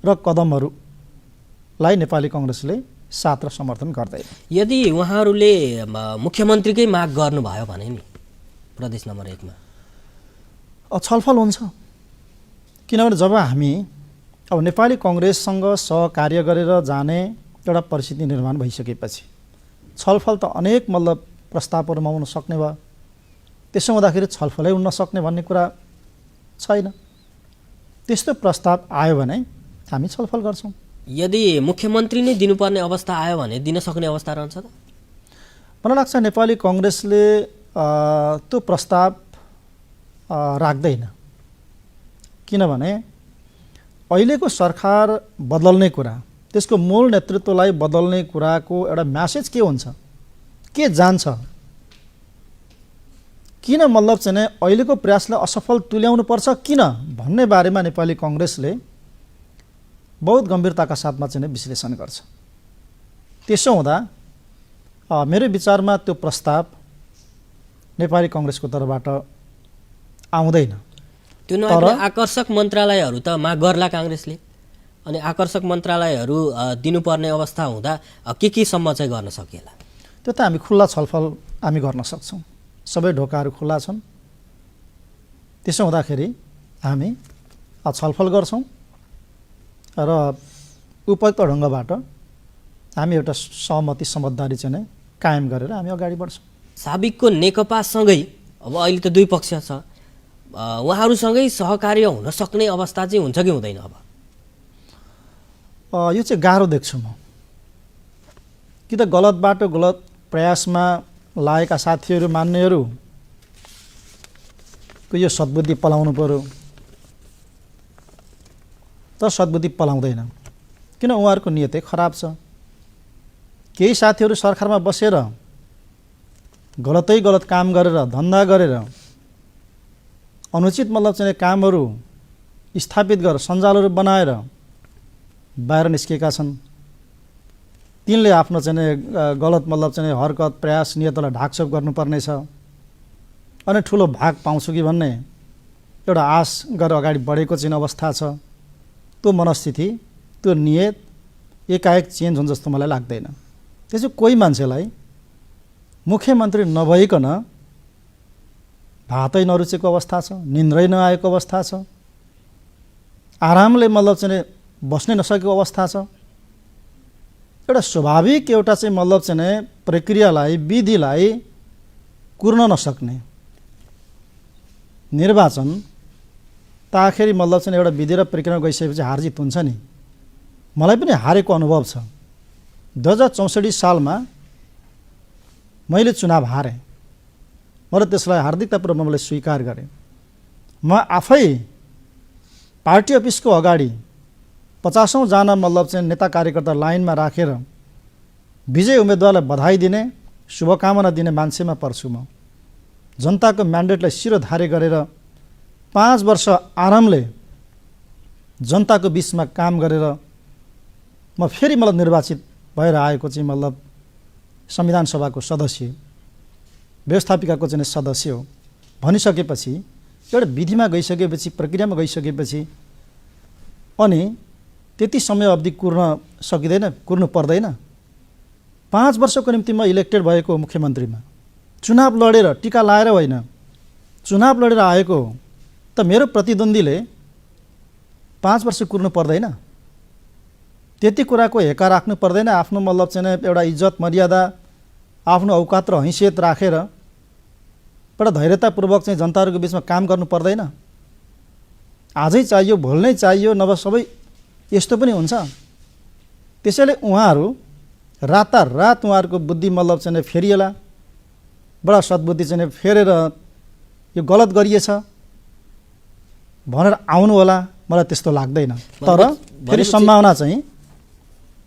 र कदमहरूलाई नेपाली कङ्ग्रेसले साथ र समर्थन गर्दैन। यदि उहाँहरूले मुख्यमन्त्रीकै माग गर्नुभयो भने नि प्रदेश नम्बर 1 मा छलफल हुन्छ। किनभने जब हामी अब नेपाली कङ्ग्रेससँग सहकार्य गरेर जाने एउटा परिस्थिति निर्माण भइसकेपछि छलफल त अनेक मतलब प्रस्तावहरूमा हुन सक्ने भयो। त्यसो हुँदाखेरि छलफलै हुन नसक्ने भन्ने कुरा छैन। त्यस्तो प्रस्ताव आयो भने हामी छलफल गर्छौँ। यदि मुख्यमन्त्री नै दिनुपर्ने अवस्था आयो भने दिन सक्ने अवस्था रहन्छ त? मलाई लाग्छ नेपाली कङ्ग्रेसले त्यो प्रस्ताव राख्दैन। किनभने अहिलेको सरकार बदल्ने कुरा, त्यसको मूल नेतृत्वलाई बदल्ने कुराको एउटा म्यासेज के हुन्छ, के जान्छ, किन मतलब चाहिँ अहिलेको प्रयासलाई असफल तुल्याउनु पर्छ किन भन्ने बारेमा नेपाली कङ्ग्रेसले बहुत गम्भीरताका साथमा चाहिँ विश्लेषण गर्छ। त्यसो हुँदा मेरो विचारमा त्यो प्रस्ताव नेपाली कङ्ग्रेसको तर्फबाट आउँदैन। त्यो नआउने आकर्षक मन्त्रालयहरू त माग गर्ला काङ्ग्रेसले, अनि आकर्षक मन्त्रालयहरू दिनुपर्ने अवस्था हुँदा के सम्म चाहिँ गर्न सकिएला? त्यो त हामी खुल्ला छलफल हामी गर्न सक्छौँ। सबै ढोकाहरू खुल्ला छन्। त्यसो हुँदाखेरि हामी छलफल गर्छौँ र उपयुक्त ढङ्गबाट हामी एउटा सहमति समझदारी चाहिँ कायम गरेर हामी अगाडि बढ्छौँ। साबिकको नेकपासँगै अब अहिले त 2 पक्ष छ, उहाँहरूसँगै सहकार्य हुन सक्ने अवस्था चाहिँ हुन्छ कि हुँदैन? अब यो चाहिँ गाह्रो देख्छु म। कि त गलत बाटो, गलत प्रयासमा लागेका साथीहरू, मान्नेहरूको यो सद्बुद्धि पलाउनु पर्यो, तर सद्बुद्धि पलाउँदैन। किन? उहाँहरूको नियतै खराब छ। केही साथीहरू सरकारमा बसेर गलतै गलत काम गरेर, धन्दा गरेर, अनुचित मतलब चाहिँ कामहरू स्थापित गरेर, सञ्जालहरू बनाएर बाहिर निस्केका छन्। तिनले आफ्नो चाहिँ गलत मतलब चाहिँ हरकत, प्रयास, नियतलाई ढाकछोप गर्नुपर्ने छ। अनि ठुलो भाग पाउँछु कि भन्ने एउटा आश गरेर अगाडि बढेको चाहिँ अवस्था छ। त्यो मनस्थिति, त्यो नियत एकाएक चेन्ज हुन्छ जस्तो मलाई लाग्दैन। त्यसो कोही मान्छेलाई मुख्यमन्त्री नभइकन भातै नरुचेको अवस्था छ, निन्द्रै नआएको अवस्था छ, आरामले मतलब चाहिँ बस्नै नसकेको अवस्था छ। एउटा स्वाभाविक एउटा चाहिँ मतलब चाहिँ प्रक्रियालाई विधिलाई कुर्न नसक्ने निर्वाचन त आखिरी मतलब चाहिँ एउटा विधि र प्रक्रिया गइसकेपछि हार जित हुन्छ नि। मलाई पनि हारेको अनुभव छ। 2064 सालमा मैले चुनाव हारेँ। मैले त्यसलाई हार्दिकतापूर्वक मैले स्वीकार गरेँ। म आफै पार्टी अफिसको अगाडि 50औं जना मतलब चाहिँ नेता कार्यकर्ता लाइनमा राखेर विजय उम्मेदवारलाई बधाई दिने शुभकामना दिने मान्छेमा पर्छु म। जनताको म्यान्डेटलाई शिरोधार्य गरेर 5 वर्ष आरामले जनताको बिचमा काम गरेर म फेरि मतलब निर्वाचित भएर आएको चाहिँ मतलब संविधान सभाको सदस्य, व्यवस्थापिकाको चाहिँ सदस्य हो भनिसकेपछि एउटा विधिमा गइसकेपछि प्रक्रियामा गइसकेपछि अनि त्यति समय अवधि कुर्न सकिँदैन, कुर्नु पर्दैन। 5 वर्षको निम्ति म इलेक्टेड भएको मुख्यमन्त्रीमा चुनाव लडेर टिका लाएर होइन, चुनाव लडेर आएको त मेरो प्रतिद्वन्द्वीले 5 वर्ष कुर्नु पर्दैन। त्यति कुराको हेका राख्नु पर्दैन। आफ्नो मतलब चाहिँ एउटा इज्जत मर्यादा आफ्नो औकात र हैसियत राखेर बडा धैर्यतापूर्वक चाहिँ जनताहरूको बिचमा काम गर्नु पर्दैन। आजै चाहियो, भोलि नै चाहियो, नभए सबै यस्तो पनि हुन्छ। त्यसैले उहाँहरू रातारात उहाँहरूको बुद्धि मतलब चाहिँ फेरिएला, बडा सद्बुद्धि चाहिँ फेरेर यो गलत गरिएछ भनेर आउनु होला। मलाई त्यस्तो लाग्दैन। तर फेरि सम्भावना चाहिँ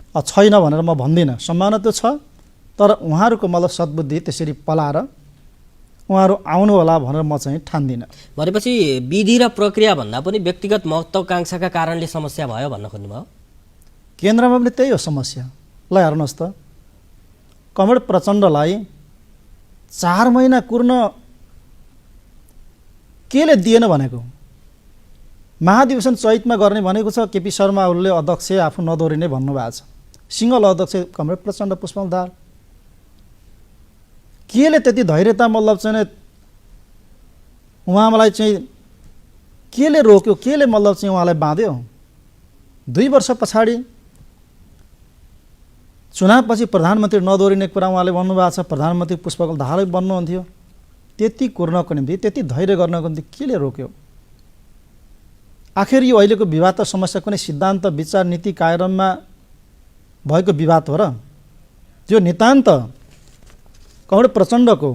छैन भनेर म भन्दिनँ। सम्भावना त छ, तर उहाँहरूको मतलब सद्बुद्धि त्यसरी पलाएर उहाँहरू आउनु होला भनेर म चाहिँ ठान्दिनँ। भनेपछि विधि र प्रक्रिया भन्दा पनि व्यक्तिगत महत्त्वाकांक्षाका कारणले समस्या भयो भन्न खोज्नुभयो? केन्द्रमा पनि त्यही हो समस्या। ल हेर्नुहोस् त, कमरेड प्रचण्डलाई 4 महिना कुर्न केले दिएन भनेको? महाधिवेशन चैतमा गर्ने भनेको छ। केपी शर्मा ओलीले अध्यक्ष आफू नदोरिने भन्नुभएको छ। सिंगल अध्यक्ष कमरेड प्रचण्ड पुष्पकमल दाहाल। केले त्यति धैर्यता मतलब चाहिँ उहाँलाई चाहिँ केले रोक्यो, केले मतलब चाहिँ उहाँलाई बाँध्यो? 2 वर्ष पछाडि चुनावपछि प्रधानमन्त्री नदोरिने कुरा उहाँले भन्नुभएको छ। प्रधानमन्त्री पुष्पकमल दाहालै बन्नुहुन्थ्यो। त्यति कुर्नको निम्ति, त्यति धैर्य गर्नको निम्ति केले रोक्यो? आखिर यो अहिलेको विवाद त समस्या कुनै सिद्धान्त विचार नीति कार्यक्रममा भएको विवाद हो र? यो नितान्त कमरेड प्रचण्डको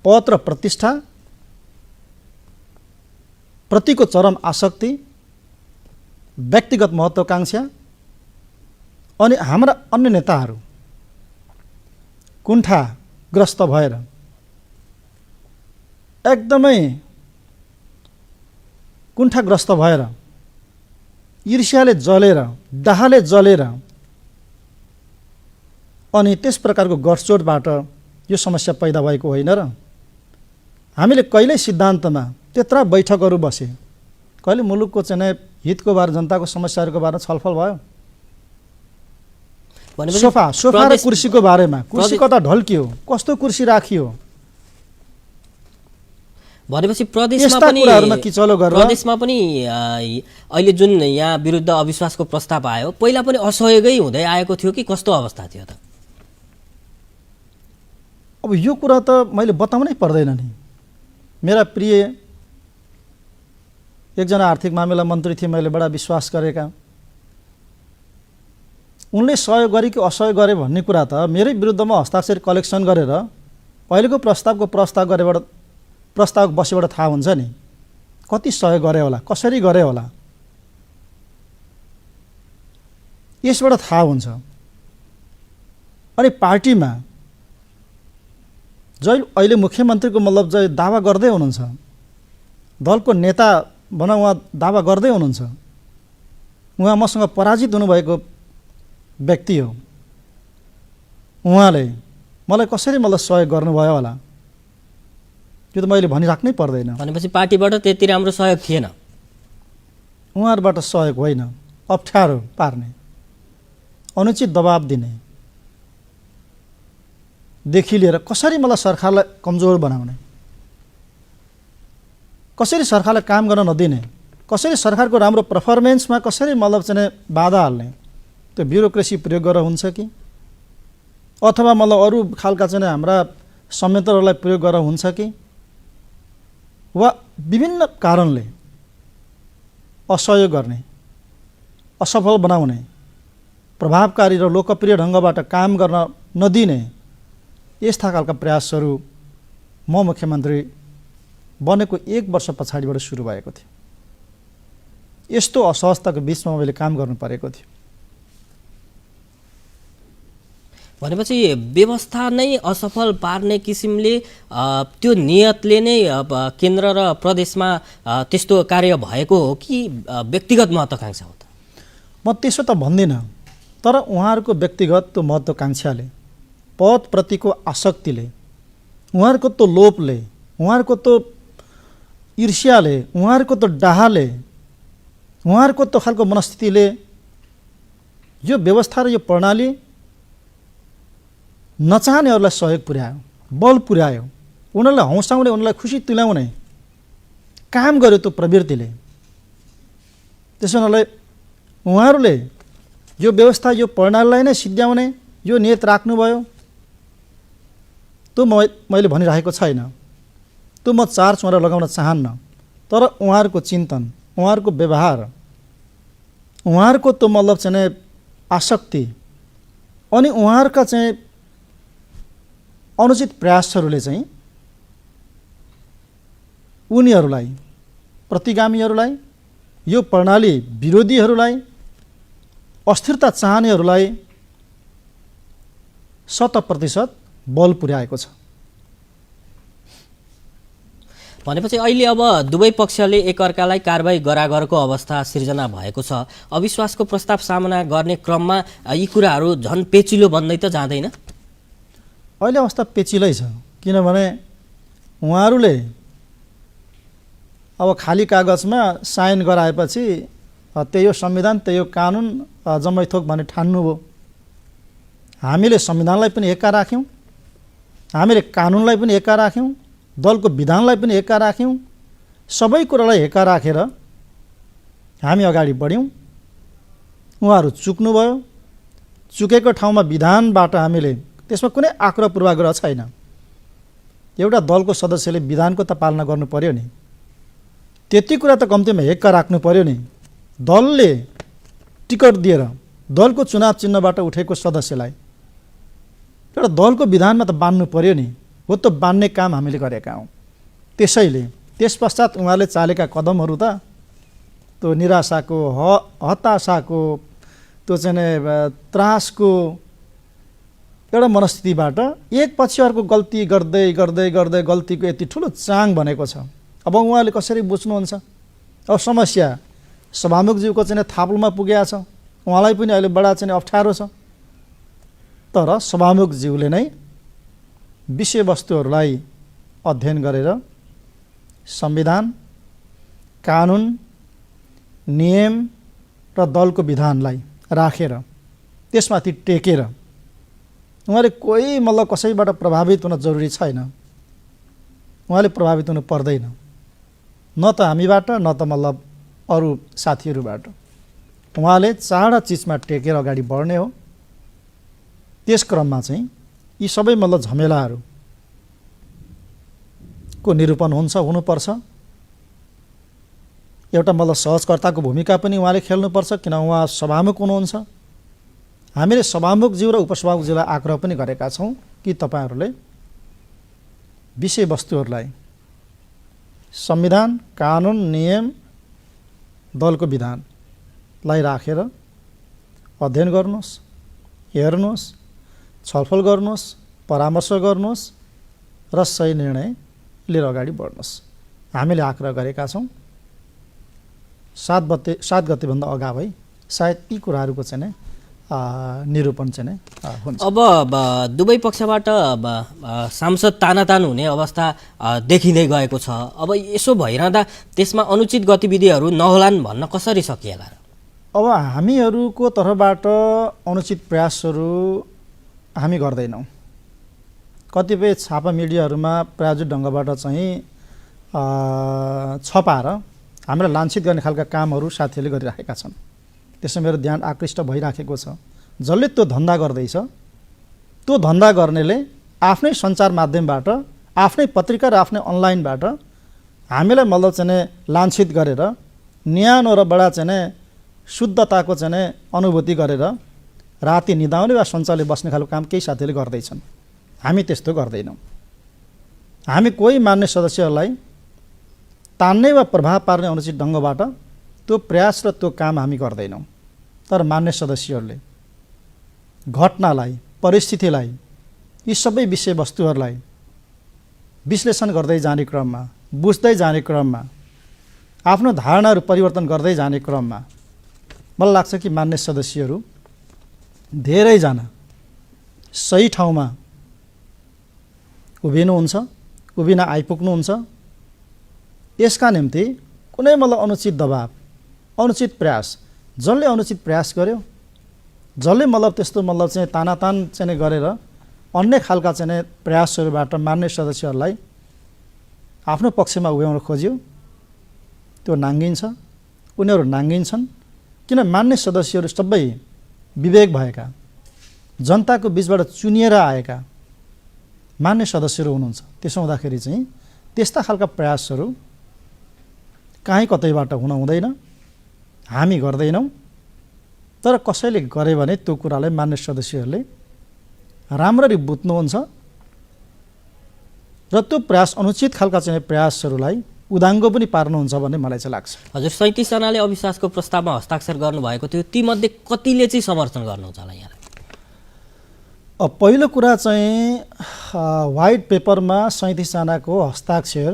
पद र प्रतिष्ठा प्रतिको चरम आसक्ति, व्यक्तिगत महत्त्वाकांक्षा अनि हाम्रा अन्य नेताहरू कुण्ठाग्रस्त भएर एकदमै कुण्ठाग्रस्त भएर ईर्ष्याले जलेर दाहले जलेर अनि त्यस प्रकारको गठजोडबाट यो समस्या पैदा भएको होइन र? हामीले कहिल्यै सिद्धान्तमा त्यत्रा बैठकहरू बसे, कहिले मुलुकको चाहिँ हितको बारे, जनताको समस्याहरूको बारेमा छलफल भयो? सोफा र कुर्सीको बारेमा, कुर्सी कता ढल्कियो, कस्तो कुर्सी राखियो, भनेपछि प्रदेशमा पनि अहिले जुन यहाँ विरुद्ध अविश्वासको प्रस्ताव आयो, पहिला पनि असहयोगै हुँदै आएको थियो कि कस्तो अवस्था थियो त? अब यो कुरा त मैले बताउनै पर्दैन नि। मेरा प्रिय एकजना आर्थिक मामिला मन्त्री थिए, मैले बडा विश्वास गरेका। उनले सहयोग गरे कि असहयोग गरे भन्ने कुरा त मेरै विरुद्धमा हस्ताक्षर कलेक्सन गरेर अहिलेको प्रस्ताव बसेबाट थाहा हुन्छ नि। कति सहयोग गरे होला, कसरी गरे होला, यसबाट थाहा हुन्छ। अनि पार्टीमा जहिले अहिले मुख्यमन्त्रीको मतलब जय दावा गर्दै हुनुहुन्छ, दलको नेता भनौँ उहाँ दावा गर्दै हुनुहुन्छ, उहाँ मसँग पराजित हुनुभएको व्यक्ति हो। उहाँले मलाई कसरी मतलब सहयोग गर्नुभयो होला, यो त मैले भनिराख्नै पर्दैन। भनेपछि पार्टीबाट त्यति राम्रो सहयोग थिएन? उहाँहरूबाट सहयोग होइन, अप्ठ्यारो पार्ने, अनुचित दबाब दिने देखि लिएर कसरी मलाई सरकारलाई कमजोर बनाउने, कसरी सरकारलाई काम गर्न नदिने, कसरी सरकारको राम्रो पर्फर्मेन्समा कसरी मतलब चाहिँ बाधा हाल्ने, त्यो ब्युरोक्रेसी प्रयोग गरेर हुन्छ कि अथवा मतलब अरू खालका चाहिँ हाम्रा संयन्त्रहरूलाई प्रयोग गरेर हुन्छ कि वा विभिन्न कारणले असहयोग गर्ने, असफल बनाउने, प्रभावकारी र लोकप्रिय ढङ्गबाट काम गर्न नदिने यस्ता खालका प्रयासहरू म मुख्यमन्त्री बनेको 1 वर्ष पछाडिबाट सुरु भएको थियो। यस्तो असहजताको बिचमा मैले काम गर्नु परेको थियो। भनेपछि व्यवस्था नै असफल पार्ने किसिमले त्यो नियतले नै केन्द्र र प्रदेशमा त्यस्तो कार्य भएको हो कि व्यक्तिगत महत्त्वाकांक्षा हो त? म त्यसो त भन्दिनँ, तर उहाँहरूको व्यक्तिगत त्यो महत्त्वाकांक्षाले, पदप्रतिको आसक्तिले, उहाँहरूको त्यो लोभले, उहाँहरूको त्यो ईर्ष्याले, उहाँहरूको त्यो डाहाले, उहाँहरूको त्यो खालको मनस्थितिले यो व्यवस्था र यो प्रणाली नचाहनेहरूलाई सहयोग पुर्यायो, बल पुर्यायो, उनीहरूलाई हौसाउने, उनीहरूलाई खुसी तुल्याउने काम गर्यो त्यो प्रवृत्तिले। त्यसो हुनाले उहाँहरूले यो व्यवस्था, यो प्रणालीलाई नै सिद्ध्याउने यो नियत राख्नुभयो। त्यो मैले भनिरहेको छैन, त्यो म चार चुहारा लगाउन चाहन्न, तर उहाँहरूको चिन्तन, उहाँहरूको व्यवहार, उहाँहरूको त्यो मतलब चाहिँ आसक्ति अनि उहाँहरूका चाहिँ अनुचित प्रयासहरूले चाहिँ उनीहरूलाई, प्रतिगामीहरूलाई, यो प्रणाली विरोधीहरूलाई, अस्थिरता चाहनेहरूलाई 100% बल पुर्याएको छ। भनेपछि अहिले अब दुवै पक्षले एकअर्कालाई कारबाही गरागरको अवस्था सिर्जना भएको छ। अविश्वासको प्रस्ताव सामना गर्ने क्रममा यी कुराहरू झन् पेचिलो बन्दै त जाँदैन? अहिले अवस्था पेचिलै छ, किनभने उहाँहरूले अब खाली कागजमा साइन गराएपछि त्यही हो संविधान, त्यही हो कानुन, जम्मै थोक भने ठान्नुभयो। हामीले संविधानलाई पनि एका राख्यौँ, हामीले कानुनलाई पनि एका राख्यौँ, दलको विधानलाई पनि एका राख्यौँ, सबै कुरालाई एका राखेर हामी अगाडि बढ्यौँ। उहाँहरू चुक्नुभयो। चुकेको ठाउँमा विधानबाट हामीले, त्यसमा कुनै आग्रह पूर्वाग्रह छैन, एउटा दलको सदस्यले विधानको त पालना गर्नु पर्यो नि, त्यति कुरा त कम्तीमा एका राख्नु पर्यो नि। दलले टिकट दिएर दलको चुनाव चिन्हबाट उठेको सदस्यलाई एउटा दलको विधानमा त बान्नु पर्यो नि, हो त बान्ने काम हामीले गरेका हौँ। त्यसैले त्यस पश्चात उहाँले चालेका कदमहरू त त्यो निराशाको, हताशाको, त्यो चाहिँ त्रासको एउटा मनस्थितिबाट एकपछि अर्को गल्ती गर्दै गर्दै गर्दै गल्तीको यति ठुलो चाङ बनेको छ। अब उहाँले कसरी बुझ्नुहुन्छ? अब समस्या सभामुखज्यूको चाहिँ थाप्लोमा पुगेको छ, उहाँलाई पनि अहिले बडा चाहिँ अप्ठ्यारो छ। तर सभामुखज्यूले नै विषयवस्तुहरूलाई अध्ययन गरेर संविधान, कानुन, नियम र दलको विधानलाई राखेर त्यसमाथि टेकेर उहाँले कोही मतलब कसैबाट प्रभावित हुन जरुरी छैन, उहाँले प्रभावित हुनु पर्दैन, न त हामीबाट न त मतलब अरू साथीहरूबाट। उहाँले चारवटा चिजमा टेकेर अगाडि बढ्ने हो। त्यस क्रममा चाहिँ यी सबै मतलब झमेलाहरूको निरूपण हुनुपर्छ। एउटा मतलब सहजकर्ताको भूमिका पनि उहाँले खेल्नुपर्छ, किन उहाँ सभामुख हुनुहुन्छ। हामीले सभामुखज्यू र उपसभामुखज्यूलाई आग्रह पनि गरेका छौँ कि तपाईँहरूले विषयवस्तुहरूलाई संविधान, कानुन, नियम, दलको विधानलाई राखेर अध्ययन गर्नुहोस्, हेर्नुहोस्, छलफल गर्नुहोस्, परामर्श गर्नुहोस् र सही निर्णय लिएर अगाडि बढ्नुहोस्। हामीले आग्रह गरेका छौँ। 7 गतेभन्दा अगावै सायद यी कुराहरूको चाहिँ निरूपण चाहिँ हुन्छ। अब दुवै पक्षबाट सांसद तानातान हुने अवस्था देखिँदै गएको छ। अब यसो भइरहँदा त्यसमा अनुचित गतिविधिहरू नहोलान् भन्न कसरी सकिएला र? अब हामीहरूको तर्फबाट अनुचित प्रयासहरू हामी गर्दैनौँ। कतिपय छापा मिडियाहरूमा प्रायोजित ढङ्गबाट चाहिँ छपाएर हामीलाई लान्छित गर्ने खालका कामहरू साथीहरूले गरिराखेका छन्। त्यसमा मेरो ध्यान आकृष्ट भइराखेको छ। जसले त्यो धन्दा गर्दैछ, त्यो धन्दा गर्नेले आफ्नै सञ्चार माध्यमबाट, आफ्नै पत्रिका र आफ्नै अनलाइनबाट हामीलाई मतलब चाहिँ लान्छित गरेर न्यानो र बडा चाहिँ शुद्धताको चाहिँ अनुभूति गरेर राति निदाउने वा सञ्चारले बस्ने खालको काम केही साथीहरूले गर्दैछन्। हामी त्यस्तो गर्दैनौँ। हामी कोही मान्ने सदस्यहरूलाई तान्ने वा प्रभाव पार्ने अनुचित ढङ्गबाट त्यो प्रयास र त्यो काम हामी गर्दैनौँ। तर मान्ने सदस्यहरूले घटनालाई, परिस्थितिलाई, यी सबै विषयवस्तुहरूलाई विश्लेषण गर्दै जाने क्रममा, बुझ्दै जाने क्रममा, आफ्नो धारणाहरू परिवर्तन गर्दै जाने क्रममा मलाई लाग्छ कि मान्ने सदस्यहरू धेरैजना सही ठाउँमा उभिनुहुन्छ, उभिन आइपुग्नुहुन्छ। यसका निम्ति कुनै मतलब अनुचित दबाब, अनुचित प्रयास, जसले अनुचित प्रयास गर्यो, जसले मतलब त्यस्तो मतलब चाहिँ तानातान चाहिँ गरेर अन्य खालका चाहिँ प्रयासहरूबाट मान्ने सदस्यहरूलाई आफ्नो पक्षमा उभ्याउन खोज्यो, त्यो नाङ्गिन्छ, उनीहरू नाङ्गिन्छन्। किन मान्ने सदस्यहरू सबै विवेक भएका, जनताको बिचबाट चुनिएर आएका मान्ने सदस्यहरू हुनुहुन्छ। त्यसो हुँदाखेरि चाहिँ त्यस्ता खालका प्रयासहरू काहीँ कतैबाट हुन हुँदैन, हामी गर्दैनौँ। तर कसैले गरे भने त्यो कुरालाई मान्ने सदस्यहरूले राम्ररी बुझ्नुहुन्छ र त्यो प्रयास, अनुचित खालका चाहिँ प्रयासहरूलाई उदाङ्गो पनि पार्नुहुन्छ भन्ने मलाई चाहिँ लाग्छ। हजुर, 37 जनाले अविश्वासको प्रस्तावमा हस्ताक्षर गर्नुभएको थियो, तीमध्ये कतिले चाहिँ समर्थन गर्नुहुन्छ होला यहाँलाई? पहिलो कुरा चाहिँ व्हाइट पेपरमा 37 जनाको हस्ताक्षर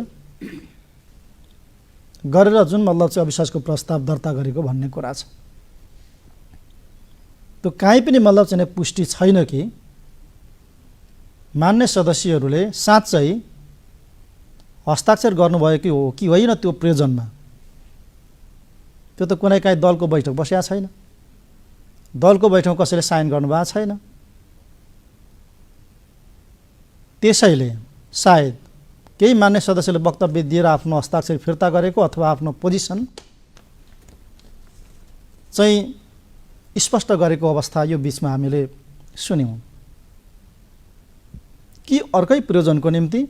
गरेर जुन मतलब चाहिँ अविश्वासको प्रस्ताव दर्ता गरेको भन्ने कुरा छ, त्यो काहीँ पनि मतलब चाहिँ पुष्टि छैन कि मान्ने सदस्यहरूले साँच्चै हस्ताक्षर गर्नुभयो कि हो कि होइन। त्यो प्रयोजनमा त्यो त कुनै काहीँ दलको बैठक बसेको छैन, दलको बैठकमा कसैले साइन गर्नुभएको छैन। त्यसैले सायद केही मान्ने सदस्यले वक्तव्य दिएर आफ्नो हस्ताक्षर फिर्ता गरेको अथवा आफ्नो पोजिसन चाहिँ स्पष्ट गरेको अवस्था यो बिचमा हामीले सुन्यौँ कि अर्कै प्रयोजनको निम्ति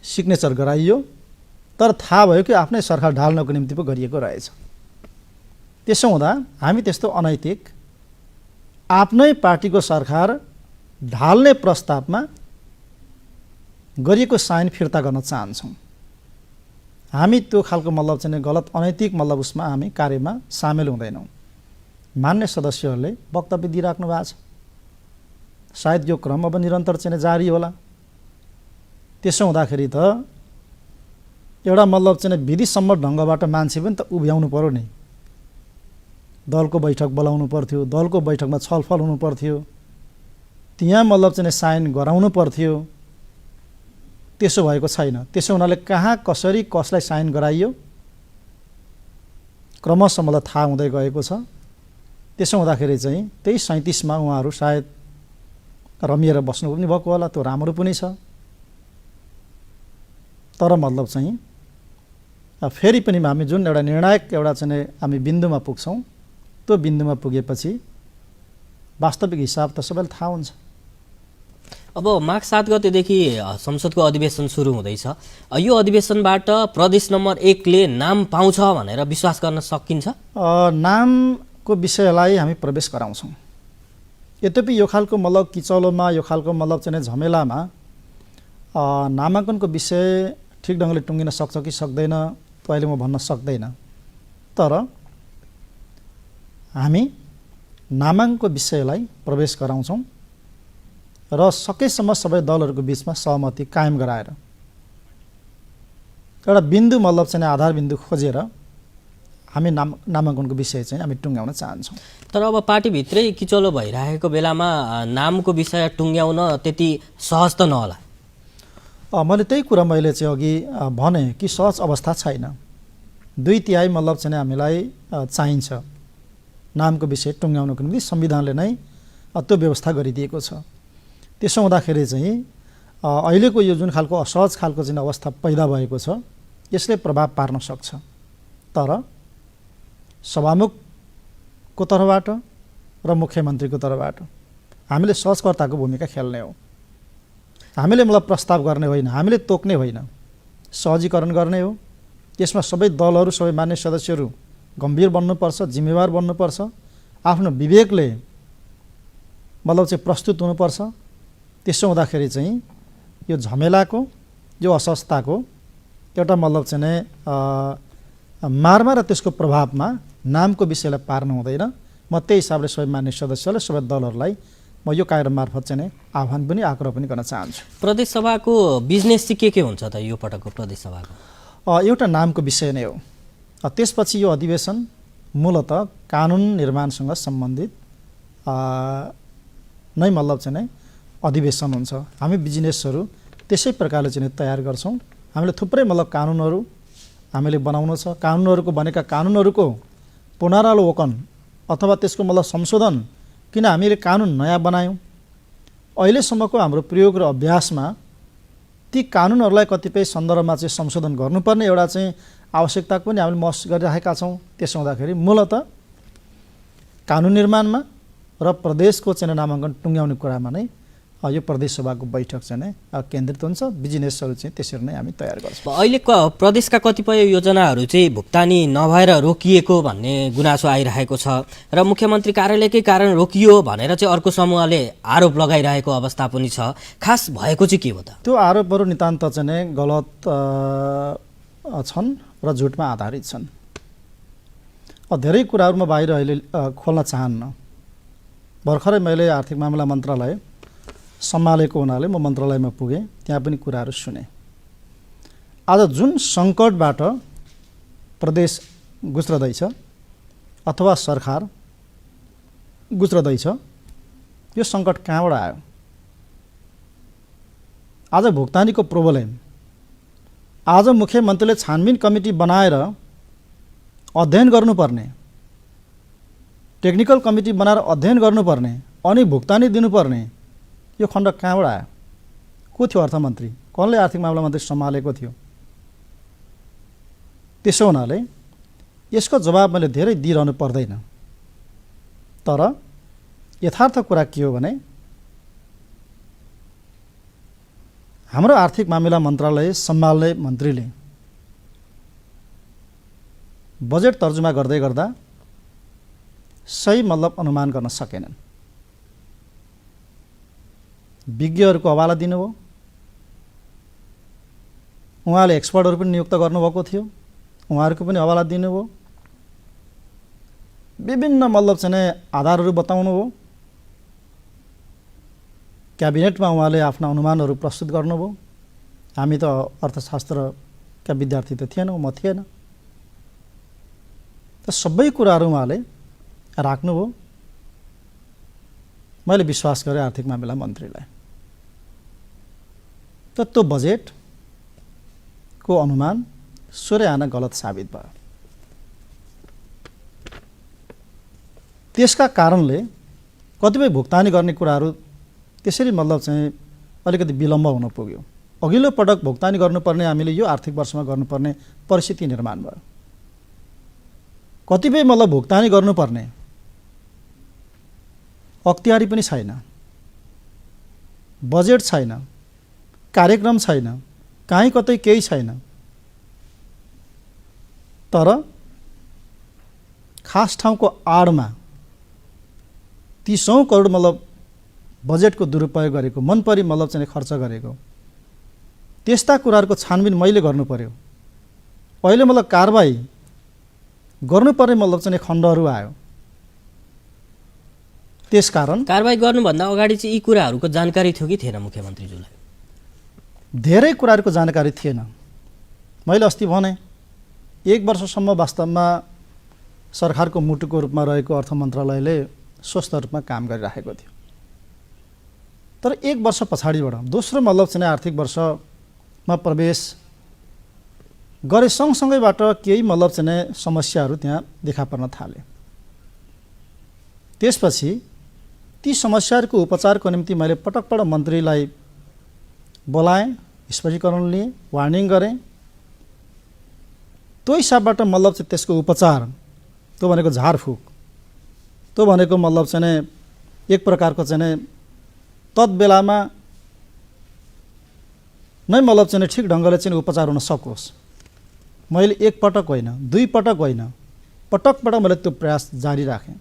सिग्नेचर गराइयो, तर थाहा भयो कि आफ्नै सरकार ढाल्नको निम्ति पो गरिएको रहेछ। त्यसो हुँदा हामी त्यस्तो अनैतिक आफ्नै पार्टीको सरकार ढाल्ने प्रस्तावमा गरिएको साइन फिर्ता गर्न चाहन्छौँ। हामी त्यो खालको मतलब चाहिँ गलत अनैतिक मतलब उसमा हामी कार्यमा सामेल हुँदैनौँ। मान्ने सदस्यहरूले वक्तव्य दिइराख्नु भएको छ, सायद यो क्रम अब निरन्तर चाहिँ जारी होला। त्यसो हुँदाखेरि त एउटा मतलब चाहिँ विधिसम्मत ढङ्गबाट मान्छे पनि त उभ्याउनु पर्यो नि। दलको बैठक बोलाउनु पर्थ्यो, दलको बैठकमा छलफल हुनु पर्थ्यो, त्यहाँ मतलब चाहिँ साइन गराउनु पर्थ्यो। त्यसो भएको छैन। त्यसो हुनाले कहाँ कसरी कसलाई साइन गराइयो क्रमशः मलाई थाहा हुँदै गएको छ। त्यसो हुँदाखेरि चाहिँ त्यही 37मा उहाँहरू सायद रमिएर बस्नु पनि भएको होला, त्यो राम्रो पनि छ। तर मतलब चाहिँ फेरि पनि हामी जुन एउटा निर्णायक एउटा चाहिँ हामी बिन्दुमा पुग्छौँ, त्यो बिन्दुमा पुगेपछि वास्तविक हिसाब त सबैलाई थाहा हुन्छ। अब माघ 7 गतेदेखि संसदको अधिवेशन सुरु हुँदैछ। यो अधिवेशनबाट प्रदेश नम्बर 1 ले नाम पाउँछ भनेर विश्वास गर्न सकिन्छ? नामको विषयलाई हामी प्रवेश गराउँछौँ। यद्यपि यो खालको मतलब किचौलोमा, यो खालको मतलब चाहिँ झमेलामा नामाङ्कनको विषय ठिक ढङ्गले टुङ्गिन सक्छ कि सक्दैन त्यो अहिले म भन्न सक्दैन। तर हामी नामाङ्कनको विषयलाई प्रवेश गराउँछौँ र सकेसम्म सबै दलहरूको बिचमा सहमति कायम गराएर एउटा बिन्दु मतलब चाहिँ आधार बिन्दु खोजेर हामी नामाङ्कनको विषय चाहिँ हामी टुङ्ग्याउन चाहन्छौँ। तर अब पार्टीभित्रै किचलो भइरहेको बेलामा नामको विषय टुङ्ग्याउन त्यति सहज त नहोला। मैले त्यही कुरा मैले चाहिँ अघि भने कि सहज अवस्था छैन। 2/3 मतलब चाहिँ हामीलाई चाहिन्छ नामको विषय टुङ्ग्याउनको निम्ति। संविधानले नै त्यो व्यवस्था गरिदिएको छ। त्यसो हुँदाखेरि चाहिँ अहिलेको यो जुन खालको असहज खालको चाहिँ अवस्था पैदा भएको छ, यसले प्रभाव पार्न सक्छ। तर सभामुखको तर्फबाट र मुख्यमन्त्रीको तर्फबाट हामीले सहजकर्ताको भूमिका खेल्ने हो। हामीले मलाई प्रस्ताव गर्ने होइन, हामीले तोक्ने होइन, सहजीकरण गर्ने हो। त्यसमा सबै दलहरू, सबै मान्य सदस्यहरू गम्भीर बन्नुपर्छ, जिम्मेवार बन्नुपर्छ, आफ्नो विवेकले मतलब चाहिँ प्रस्तुत हुनुपर्छ। त्यसो हुँदाखेरि चाहिँ यो झमेलाको, यो असहजताको एउटा मतलब चाहिँ नै मारमा र त्यसको प्रभावमा नामको विषयलाई पार्नु हुँदैन। म त्यही हिसाबले सबै मान्य सदस्यले, सबै दलहरूलाई म यो कार्यक्रम मार्फत चाहिँ नै आह्वान पनि, आग्रह पनि गर्न चाहन्छु। प्रदेश सभाको बिजनेस चाहिँ के हुन्छ त यो पटकको प्रदेश सभाको? एउटा नामको विषय नै हो। त्यसपछि यो अधिवेशन मूलत कानुन निर्माणसँग सम्बन्धित नै मतलब चाहिँ नै अधिवेशन हुन्छ। हामी बिजनेसहरू त्यसै प्रकारले चाहिँ तयार गर्छौँ। हामीले थुप्रै मतलब कानुनहरू हामीले बनाउनु छ। कानुनहरूको बनेका कानुनहरूको पुनरावलोकन अथवा त्यसको मतलब संशोधन, किन हामीले कानुन नयाँ बनायौँ, अहिलेसम्मको हाम्रो प्रयोग र अभ्यासमा ती कानुनहरूलाई कतिपय सन्दर्भमा चाहिँ संशोधन गर्नुपर्ने एउटा चाहिँ आवश्यकता पनि हामीले महसुस गरिरहेका छौँ। त्यसो हुँदाखेरि मूलत कानुन निर्माणमा र प्रदेशको चाहिँ नामाङ्कन टुङ्ग्याउने कुरामा नै यो प्रदेश सभाको बैठक चाहिँ नै केन्द्रित हुन्छ। बिजनेसहरू चाहिँ त्यसरी नै हामी तयार गर्छौँ। अहिले प्रदेशका कतिपय योजनाहरू चाहिँ भुक्तानी नभएर रोकिएको भन्ने गुनासो आइरहेको छ र मुख्यमन्त्री कार्यालयकै कारण रोकियो भनेर चाहिँ अर्को समूहले आरोप लगाइरहेको अवस्था पनि छ। खास भएको चाहिँ के हो त? त्यो आरोपहरू नितान्त चाहिँ नै गलत छन् र झुटमा आधारित छन्। धेरै कुराहरूमा बाहिर अहिले खोल्न चाहन्न। भर्खरै मैले आर्थिक मामिला मन्त्रालय सम्हालेको हुनाले म मन्त्रालयमा पुगेँ, त्यहाँ पनि कुराहरू सुने। आज जुन सङ्कटबाट प्रदेश गुज्रदैछ अथवा सरकार गुज्रदैछ, यो सङ्कट कहाँबाट आयो? आज भुक्तानीको प्रोब्लम, आज मुख्यमन्त्रीले छानबिन कमिटी बनाएर अध्ययन गर्नुपर्ने, टेक्निकल कमिटी बनाएर अध्ययन गर्नुपर्ने अनि भुक्तानी दिनुपर्ने, यो खण्ड कहाँबाट आयो? को थियो अर्थमन्त्री? कसले आर्थिक मामला मन्त्री सम्हालेको थियो? त्यसो हुनाले यसको जवाब मैले धेरै दिइरहनु पर्दैन। तर यथार्थ कुरा के हो भने हाम्रो आर्थिक मामिला मन्त्रालय सम्हाल्ने मन्त्रीले बजेट तर्जुमा गर्दै गर्दा सही मतलब अनुमान गर्न सकेनन्। विज्ञहरूको हवाला दिनुभयो, उहाँले एक्सपर्टहरू पनि नियुक्त गर्नुभएको थियो, उहाँहरूको पनि हवाला दिनुभयो, विभिन्न मतलब चाहिँ आधारहरू बताउनु हो, क्याबिनेटमा उहाँले आफ्ना अनुमानहरू प्रस्तुत गर्नुभयो। हामी त अर्थशास्त्रका विद्यार्थी त थिएनौँ, म थिएन। त सबै कुराहरू उहाँले राख्नुभयो। मैले विश्वास गरेँ आर्थिक मामिला मन्त्रीलाई। त त्यो बजेटको अनुमान स्वरै आना गलत साबित भयो। त्यसका कारणले कतिपय भुक्तानी गर्ने कुराहरू त्यसरी मतलब चाहिँ अलिकति विलम्ब हुन पुग्यो। अघिल्लो पटक भुक्तानी गर्नुपर्ने हामीले यो आर्थिक वर्षमा गर्नुपर्ने परिस्थिति निर्माण भयो। कतिपय मतलब भुक्तानी गर्नुपर्ने अख्तियारी पनि छैन, बजेट छैन, कार्यक्रम छैन, कहीँ कतै केही छैन। तर खास ठाउँको आडमा 30 करोड मतलब बजेटको दुरुपयोग गरेको, मनपरी मतलब चाहिँ खर्च गरेको, त्यस्ता कुराहरूको छानबिन मैले गर्नु पर्यो। अहिले मतलब कारबाही गर्नुपर्ने मतलब चाहिँ खण्डहरू आयो। त्यसकारण कारबाही गर्नुभन्दा अगाडि चाहिँ यी कुराहरूको जानकारी थियो कि थिएन मुख्यमन्त्रीज्यूलाई? धेरै कुराहरूको जानकारी थिएन। मैले अस्ति भने 1 वर्षसम्म वास्तवमा सरकारको मुटुको रूपमा रहेको अर्थ मन्त्रालयले स्वस्थ रूपमा काम गरिरहेको थियो। तर 1 वर्ष पछाडिबाट दोस्रो मतलब चाहिँ आर्थिक वर्षमा प्रवेश गरे सँगसँगैबाट केही मतलब चाहिँ समस्याहरू त्यहाँ देखा पर्न थाले। त्यसपछि ती समस्याहरूको उपचारको निम्ति मैले पटक पटक मन्त्रीलाई बोलाएँ, स्पष्टीकरण लिएँ, वार्निङ गरेँ। त्यो हिसाबबाट मतलब चाहिँ त्यसको उपचार, त्यो भनेको झारफुक, त्यो भनेको मतलब चाहिँ एक प्रकारको चाहिँ तत्बेलामा नै मतलब चाहिँ ठिक ढङ्गले चाहिँ उपचार हुन सकोस्। मैले एक पटक होइन, दुई पटक होइन, पटक मैले त्यो प्रयास जारी राखेँ।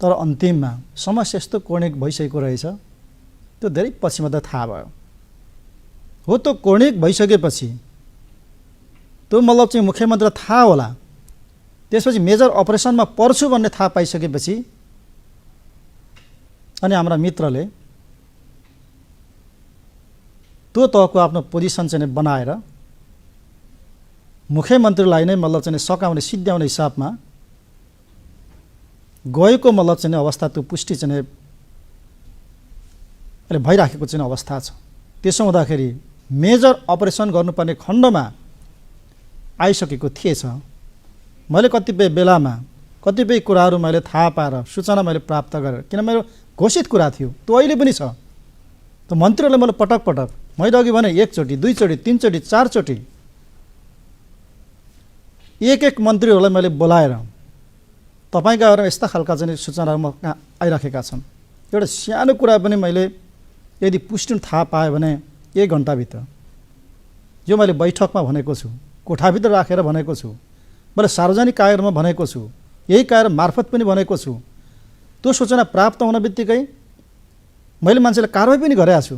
तर अन्तिममा समस्या यस्तो कोर्णिक भइसकेको रहेछ, त्यो धेरै पछि मात्रै थाहा भयो। हो, त्यो कोर्णिक भइसकेपछि त्यो मतलब चाहिँ मुख्यमन्त्रीलाई थाहा होला, त्यसपछि मेजर अपरेसनमा पर्छु भन्ने थाहा पाइसकेपछि अनि हाम्रा मित्रले त्यो तहको आफ्नो पोजिसन चाहिँ बनाएर मुख्यमन्त्रीलाई नै मतलब चाहिँ सकाउने सिद्ध्याउने हिसाबमा गएको मतलब चाहिँ अवस्था, त्यो पुष्टि चाहिँ अहिले भइराखेको चाहिँ अवस्था छ। त्यसो हुँदाखेरि मेजर अपरेसन गर्नुपर्ने खण्डमा आइसकेको थिएछ। मैले कतिपय बेलामा कतिपय कुराहरू मैले थाहा पाएर सूचना मैले प्राप्त गरेर, किन मेरो घोषित कुरा थियो, त्यो अहिले पनि छ। त मन्त्रीहरूले मैले पटक पटक, मैले अघि भने एकचोटि, दुईचोटि, तीनचोटि, चारचोटि एक मन्त्रीहरूलाई मैले बोलाएर तपाईँका घर यस्ता खालका चाहिँ सूचनाहरू आइराखेका छन्। एउटा सानो कुरा पनि मैले यदि पुष्टि थाहा पाएँ भने 1 घन्टाभित्र, यो मैले बैठकमा भनेको छु, कोठाभित्र राखेर भनेको छु, मैले सार्वजनिक कार्यक्रममा भनेको छु, यही कार्यक्रम मार्फत पनि भनेको छु। त्यो सूचना प्राप्त हुन बित्तिकै मैले मान्छेलाई कारवाही पनि गरेको छु।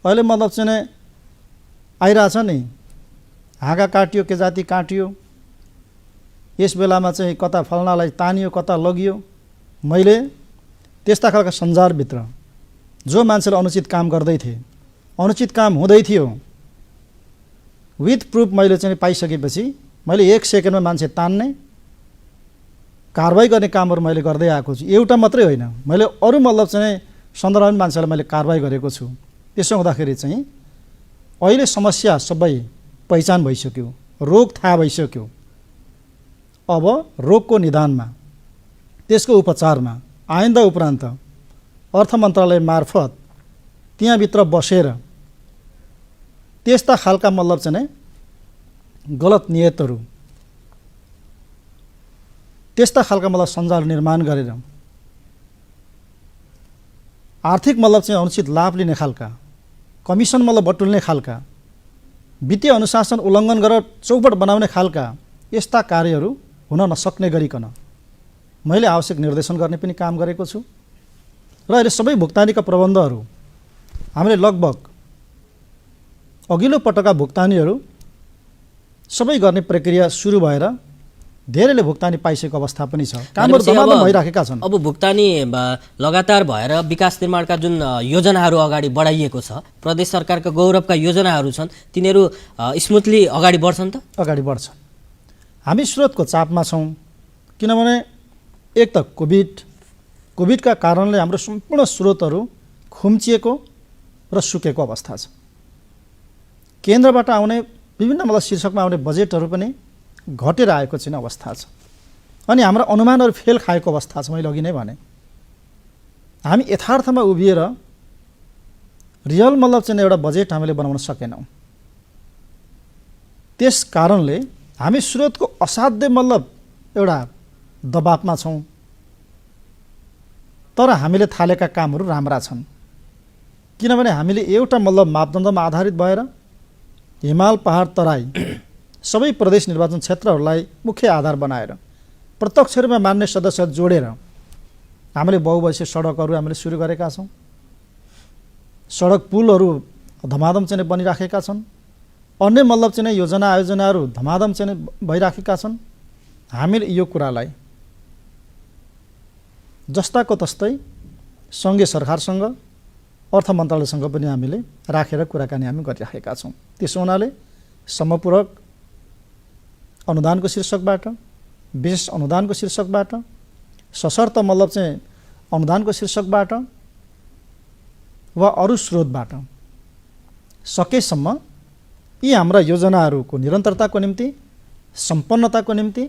अहिले मतलब चाहिँ आइरहेछ नि, हाँगा काटियो, के जाति काटियो, यस बेलामा चाहिँ कता फल्नालाई तानियो, कता लगियो। मैले त्यस्ता खालका सञ्जालभित्र जो मान्छेले अनुचित काम गर्दै थिए, अनुचित काम हुँदै थियो, विथ प्रुफ मैले चाहिँ पाइसकेपछि मैले 1 सेकेन्डमा मान्छे तान्ने, कारवाही गर्ने कामहरू मैले गर्दै आएको छु। एउटा मात्रै होइन, मैले अरू मतलब चाहिँ सन्दर्भमा मान्छेलाई मैले कारवाही गरेको छु। त्यसो हुँदाखेरि चाहिँ अहिले समस्या सबै पहिचान भइसक्यो, रोग थाहा भइसक्यो। अब रोगको निदानमा, त्यसको उपचारमा आइन्दा उपरान्त अर्थ मन्त्रालय मार्फत त्यहाँभित्र बसेर त्यस्ता खालका मतलब चाहिँ गलत नियतहरू, त्यस्ता खालका मतलब सञ्जाल निर्माण गरेर आर्थिक मतलब चाहिँ अनुचित लाभ लिने खालका, कमिसन मतलब बटुल्ने खालका, वित्तीय अनुशासन उल्लङ्घन गरेर चौपट बनाउने खालका यस्ता कार्यहरू हुन नसक्ने गरिकन मैले आवश्यक निर्देशन गर्ने पनि काम गरेको छु। र अहिले सबै भुक्तानीका प्रबन्धहरू हामीले लगभग अघिल्लो पटकका भुक्तानीहरू सबै गर्ने प्रक्रिया सुरु भएर धेरैले भुक्तानी पाइसकेको अवस्था पनि छ। कामहरू दमादम भइराखेका छन्। अब भुक्तानी लगातार भएर विकास निर्माणका जुन योजनाहरू अगाडि बढाइएको छ, प्रदेश सरकारका गौरवका योजनाहरू छन्, तिनीहरू स्मुथली अगाडि बढ्छन् त? अगाडि बढ्छन्। हामी स्रोतको चापमा छौँ, किनभने एक त कोभिडका कारणले हाम्रो सम्पूर्ण स्रोतहरू खुम्चिएको र सुकेको अवस्था छ। केन्द्रबाट आउने विभिन्न मतलब शीर्षकमा आउने बजेटहरू पनि घटेर आएको चाहिँ अवस्था छ। अनि हाम्रो अनुमानहरू फेल खाएको अवस्था छ। मैले अघि नै भने हामी यथार्थमा उभिएर रियल मतलब चाहिँ एउटा बजेट हामीले बनाउन सकेनौँ। त्यस कारणले हामी स्रोतको असाध्य मतलब एउटा दबावमा छौँ। तर हामीले थालेका कामहरू राम्रा छन्, किनभने हामीले एउटा मतलब मापदण्डमा आधारित भएर हिमाल, पहाड, तराई सबै प्रदेश निर्वाचन क्षेत्रहरूलाई मुख्य आधार बनाएर प्रत्यक्ष रूपमा मान्ने सदस्य जोडेर हामीले बहुवर्षीय सडकहरू हामीले सुरु गरेका छौँ। सडक पुलहरू धमाधम चाहिँ बनिराखेका छन्। अन्य मतलब चाहिँ योजना आयोजनाहरू धमाधम चाहिँ भइराखेका छन्। हामीले यो कुरालाई जस्ताको तस्तै सङ्घीय सरकारसँग, अर्थ मन्त्रालयसँग पनि हामीले राखेर कुराकानी हामी गरिराखेका छौँ। त्यसो हुनाले समपूरक अनुदानको शीर्षकबाट, विशेष अनुदानको शीर्षकबाट, सशर्त मतलब चाहिँ अनुदानको शीर्षकबाट वा अरू स्रोतबाट सकेसम्म यी हाम्रा योजनाहरूको निरन्तरताको निम्ति, सम्पन्नताको निम्ति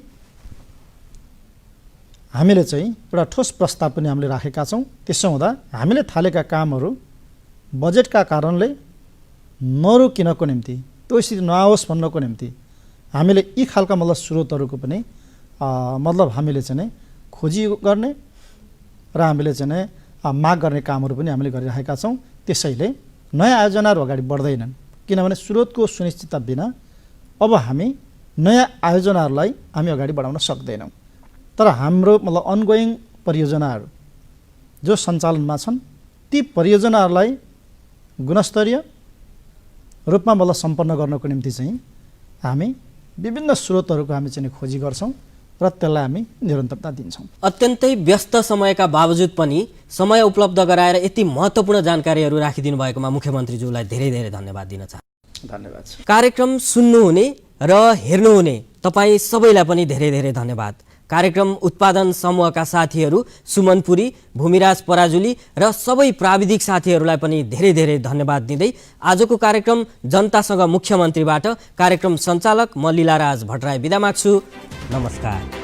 हामीले चाहिँ एउटा ठोस प्रस्ताव पनि हामीले राखेका छौँ। त्यसो हुँदा हामीले थालेका कामहरू बजेटका कारणले नरोकिनको निम्ति, त्यो स्थिति नआओस् भन्नको निम्ति हामीले यी खालका मतलब स्रोतहरूको पनि मतलब हामीले चाहिँ नै खोजी गर्ने र हामीले चाहिँ नै माग गर्ने कामहरू पनि हामीले गरिरहेका छौँ। त्यसैले नयाँ आयोजनाहरू अगाडि बढ्दैनन्, किनभने स्रोतको सुनिश्चितता बिना अब हामी नयाँ आयोजनाहरूलाई हामी अगाडि बढाउन सक्दैनौँ। तर हाम्रो मतलब अनगोइङ परियोजनाहरू जो सञ्चालनमा छन् ती परियोजनाहरूलाई गुणस्तरीय रूपमा मतलब सम्पन्न गर्नको निम्ति चाहिँ हामी विभिन्न स्रोतहरूको हामी चाहिँ खोजी गर्छौँ र त्यसलाई हामी निरन्तरता दिन्छौँ। अत्यन्तै व्यस्त समयका बावजुद पनि समय उपलब्ध गराएर यति महत्त्वपूर्ण जानकारीहरू राखिदिनु भएकोमा मुख्यमन्त्रीज्यूलाई धेरै धेरै धन्यवाद दिन चाहन्छु। धन्यवाद। कार्यक्रम सुन्नुहुने र हेर्नुहुने तपाईँ सबैलाई पनि धेरै धेरै धन्यवाद। कार्यक्रम उत्पादन समूहका साथीहरू सुमन पुरी, भूमिराज पराजुली र सबै प्राविधिक साथीहरूलाई पनि धेरै धेरै धन्यवाद दिँदै आजको कार्यक्रम जनतासँग मुख्यमन्त्रीबाट कार्यक्रम सञ्चालक म लीलाराज भट्टराई बिदा माग्छु। नमस्कार।